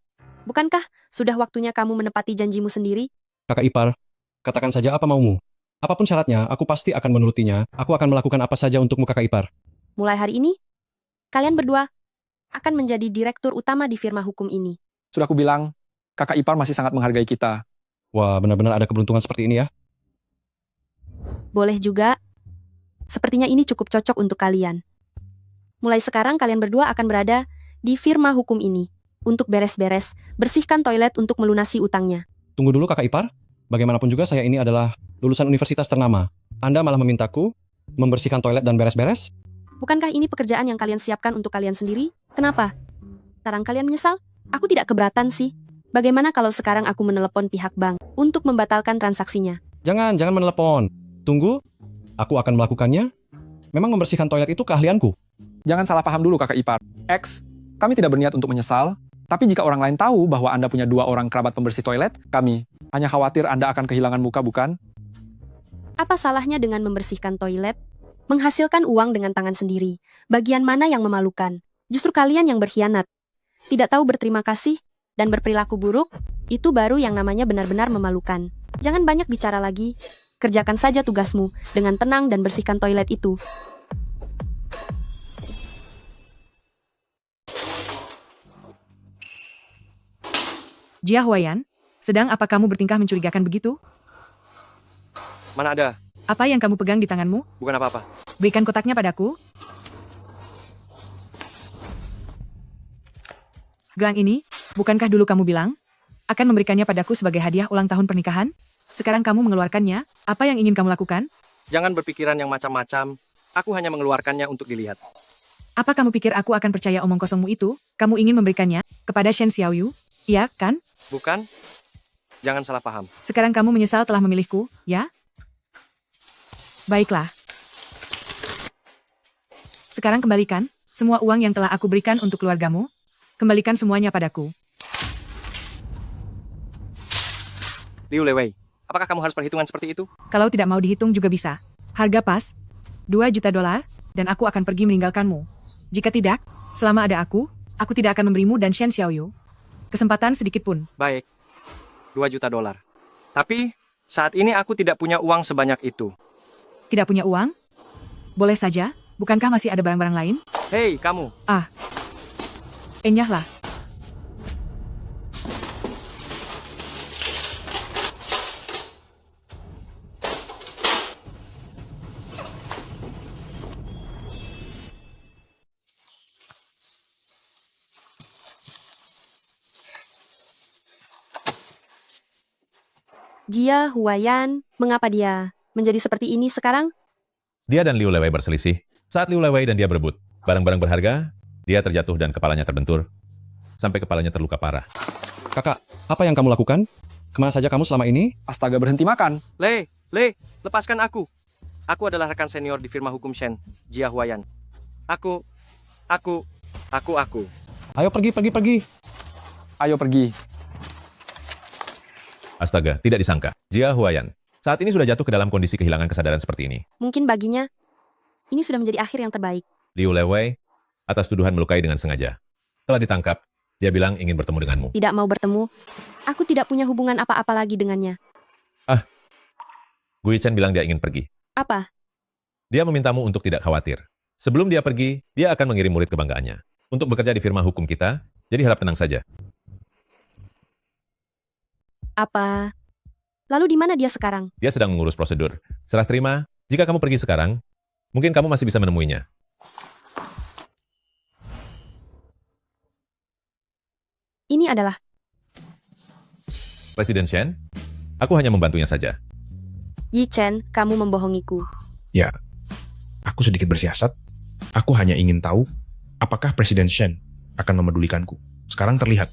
bukankah sudah waktunya kamu menepati janjimu sendiri? Kakak ipar, katakan saja apa maumu. Apapun syaratnya, aku pasti akan menurutinya. Aku akan melakukan apa saja untukmu, kakak ipar. Mulai hari ini, kalian berdua akan menjadi direktur utama di firma hukum ini. Sudah aku bilang, kakak ipar masih sangat menghargai kita. Wah, benar-benar ada keberuntungan seperti ini ya. Boleh juga. Sepertinya ini cukup cocok untuk kalian. Mulai sekarang kalian berdua akan berada di firma hukum ini. Untuk beres-beres, bersihkan toilet untuk melunasi utangnya. Tunggu dulu kakak ipar. Bagaimanapun juga saya ini adalah lulusan universitas ternama. Anda malah memintaku membersihkan toilet dan beres-beres? Bukankah ini pekerjaan yang kalian siapkan untuk kalian sendiri? Kenapa? Sekarang kalian menyesal? Aku tidak keberatan sih. Bagaimana kalau sekarang aku menelepon pihak bank untuk membatalkan transaksinya? Jangan menelepon. Tunggu, aku akan melakukannya. Memang membersihkan toilet itu keahlianku. Jangan salah paham dulu kakak ipar. X, kami tidak berniat untuk menyesal. Tapi jika orang lain tahu bahwa Anda punya 2 orang kerabat pembersih toilet, kami hanya khawatir Anda akan kehilangan muka, bukan? Apa salahnya dengan membersihkan toilet? Menghasilkan uang dengan tangan sendiri. Bagian mana yang memalukan? Justru kalian yang berkhianat. Tidak tahu berterima kasih dan berperilaku buruk, itu baru yang namanya benar-benar memalukan. Jangan banyak bicara lagi. Kerjakan saja tugasmu dengan tenang dan bersihkan toilet itu. Jia Huayan, sedang apa kamu bertingkah mencurigakan begitu? Mana ada? Apa yang kamu pegang di tanganmu? Bukan apa-apa. Berikan kotaknya padaku. Gelang ini, bukankah dulu kamu bilang akan memberikannya padaku sebagai hadiah ulang tahun pernikahan? Sekarang kamu mengeluarkannya, apa yang ingin kamu lakukan? Jangan berpikiran yang macam-macam. Aku hanya mengeluarkannya untuk dilihat. Apa kamu pikir aku akan percaya omong kosongmu itu? Kamu ingin memberikannya kepada Shen Xiaoyu? Iya, kan? Bukan? Jangan salah paham. Sekarang kamu menyesal telah memilihku, ya? Baiklah. Sekarang kembalikan semua uang yang telah aku berikan untuk keluargamu. Kembalikan semuanya padaku. Liu Lewei, apakah kamu harus perhitungan seperti itu? Kalau tidak mau dihitung juga bisa. Harga pas, $2 juta, dan aku akan pergi meninggalkanmu. Jika tidak, selama ada aku tidak akan memberimu dan Shen Xiaoyu kesempatan sedikit pun. Baik, $2 juta. Tapi, saat ini aku tidak punya uang sebanyak itu. Tidak punya uang? Boleh saja, bukankah masih ada barang-barang lain? Hei, kamu. Enyahlah. Jia Huayan, mengapa dia menjadi seperti ini sekarang? Dia dan Liu Lewei berselisih. Saat Liu Lewei dan dia berebut barang-barang berharga, dia terjatuh dan kepalanya terbentur, sampai kepalanya terluka parah. Kakak, apa yang kamu lakukan? Kemana saja kamu selama ini? Astaga, berhenti makan. Le, lepaskan aku. Aku adalah rekan senior di firma hukum Shen, Jia Huayan. Aku. Ayo pergi. Ayo pergi. Astaga, tidak disangka. Jia Huayan saat ini sudah jatuh ke dalam kondisi kehilangan kesadaran seperti ini. Mungkin baginya, ini sudah menjadi akhir yang terbaik. Liu Lewei, atas tuduhan melukai dengan sengaja, telah ditangkap. Dia bilang ingin bertemu denganmu. Tidak mau bertemu. Aku tidak punya hubungan apa-apa lagi dengannya. Gui Chen bilang dia ingin pergi. Apa? Dia memintamu untuk tidak khawatir. Sebelum dia pergi, dia akan mengirim murid kebanggaannya untuk bekerja di firma hukum kita, jadi harap tenang saja. Apa? Lalu di mana dia sekarang? Dia sedang mengurus prosedur. Serah terima, jika kamu pergi sekarang, mungkin kamu masih bisa menemuinya. Ini adalah Presiden Shen, aku hanya membantunya saja. Yi Chen, kamu membohongiku. Ya, aku sedikit bersiasat. Aku hanya ingin tahu apakah Presiden Shen akan memedulikanku. Sekarang terlihat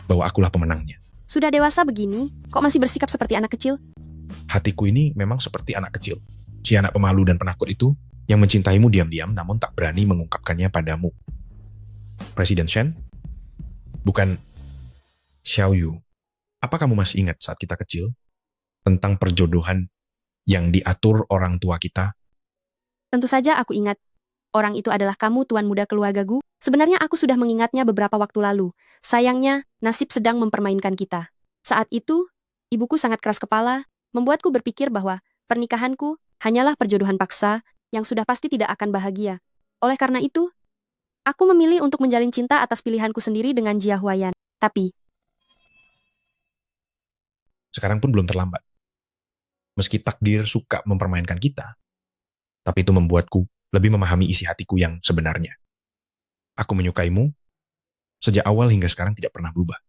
bahwa akulah pemenangnya. Sudah dewasa begini, kok masih bersikap seperti anak kecil? Hatiku ini memang seperti anak kecil. Si anak pemalu dan penakut itu yang mencintaimu diam-diam namun tak berani mengungkapkannya padamu. Presiden Shen? Bukan Xiaoyu. Apa kamu masih ingat saat kita kecil? Tentang perjodohan yang diatur orang tua kita? Tentu saja aku ingat. Orang itu adalah kamu, tuan muda keluargaku. Sebenarnya aku sudah mengingatnya beberapa waktu lalu. Sayangnya, nasib sedang mempermainkan kita. Saat itu, ibuku sangat keras kepala, membuatku berpikir bahwa pernikahanku hanyalah perjodohan paksa yang sudah pasti tidak akan bahagia. Oleh karena itu, aku memilih untuk menjalin cinta atas pilihanku sendiri dengan Jia Huayan. Tapi, Sekarang pun belum terlambat. Meski takdir suka mempermainkan kita, tapi itu membuatku lebih memahami isi hatiku yang sebenarnya. Aku menyukaimu, sejak awal hingga sekarang tidak pernah berubah.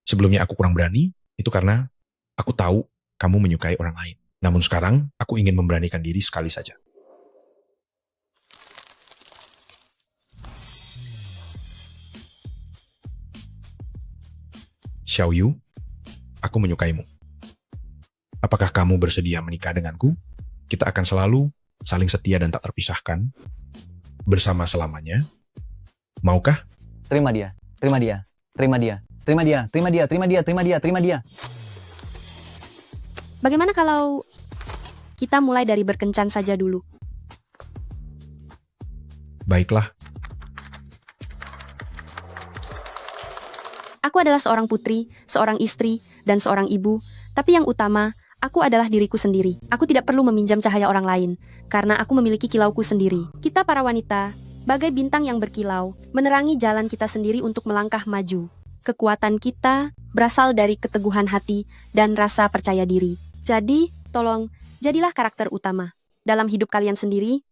Sebelumnya aku kurang berani, itu karena aku tahu kamu menyukai orang lain. Namun sekarang, aku ingin memberanikan diri sekali saja. Xiaoyu, aku menyukaimu. Apakah kamu bersedia menikah denganku? Kita akan selalu saling setia dan tak terpisahkan, bersama selamanya. Maukah? Terima dia. bagaimana kalau kita mulai dari berkencan saja dulu? Baiklah. Aku adalah seorang putri, seorang istri, dan seorang ibu, tapi yang utama, aku adalah diriku sendiri. Aku tidak perlu meminjam cahaya orang lain, karena aku memiliki kilauku sendiri. Kita para wanita, bagai bintang yang berkilau, menerangi jalan kita sendiri untuk melangkah maju. Kekuatan kita berasal dari keteguhan hati dan rasa percaya diri. Jadi, tolong, jadilah karakter utama. Dalam hidup kalian sendiri,